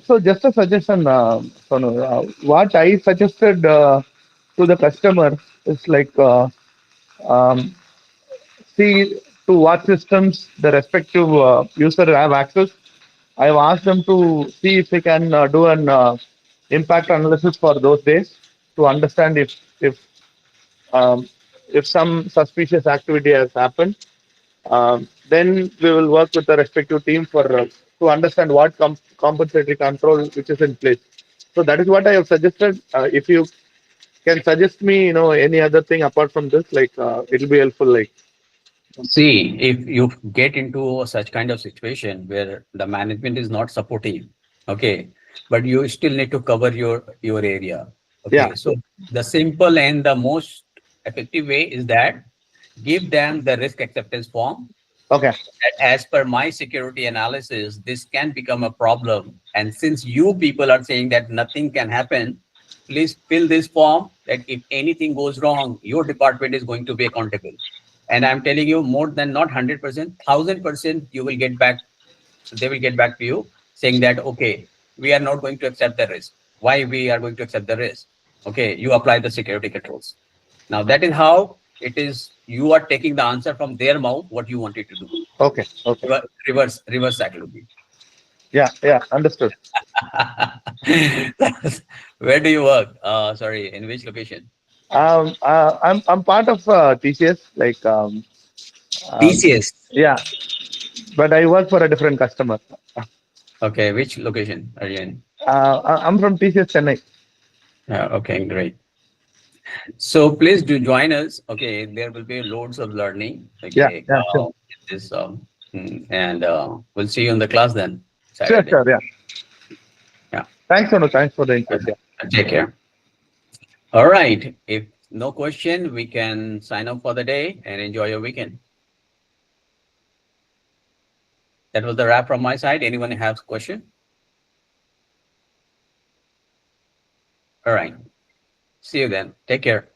So just a suggestion, Sonu, what I suggested to the customer is like um, see to what systems the respective user have access. I've asked them to see if they can do an impact analysis for those days to understand if some suspicious activity has happened. Then we will work with the respective team for to understand what compensatory control which is in place. So that is what I have suggested. If you can suggest me, any other thing apart from this, like it'll be helpful. Like, see, if you get into such kind of situation where the management is not supportive, okay, but you still need to cover your area. Okay, yeah. So the simple and the most effective way is that give them the risk acceptance form. Okay. That as per my security analysis, this can become a problem. And since you people are saying that nothing can happen, please fill this form that if anything goes wrong, your department is going to be accountable. And I'm telling you, more than not 100%, 1,000%, you will get back. They will get back to you saying that, okay, we are not going to accept the risk. Why we are going to accept the risk? Okay, you apply the security controls. Now that is how it is. You are taking the answer from their mouth, what you wanted to do. Okay. Okay. Reverse psychology. Yeah. Yeah. Understood. Where do you work? Sorry, in which location? I'm part of TCS. Like TCS. Yeah, but I work for a different customer. Okay, which location are you in? I'm from TCS Chennai. Okay, great. So please do join us. Okay, there will be loads of learning. Okay, Yeah, sure. And we'll see you in the class then. Saturday. Sure, yeah. Yeah. Thanks, Anu. Thanks for the input. Yeah. Take care. All right. If no question, we can sign off for the day and enjoy your weekend. That was the wrap from my side. Anyone has a question? All right. See you then. Take care.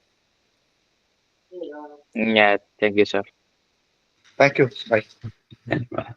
Yeah, thank you, sir. Thank you. Bye. Bye.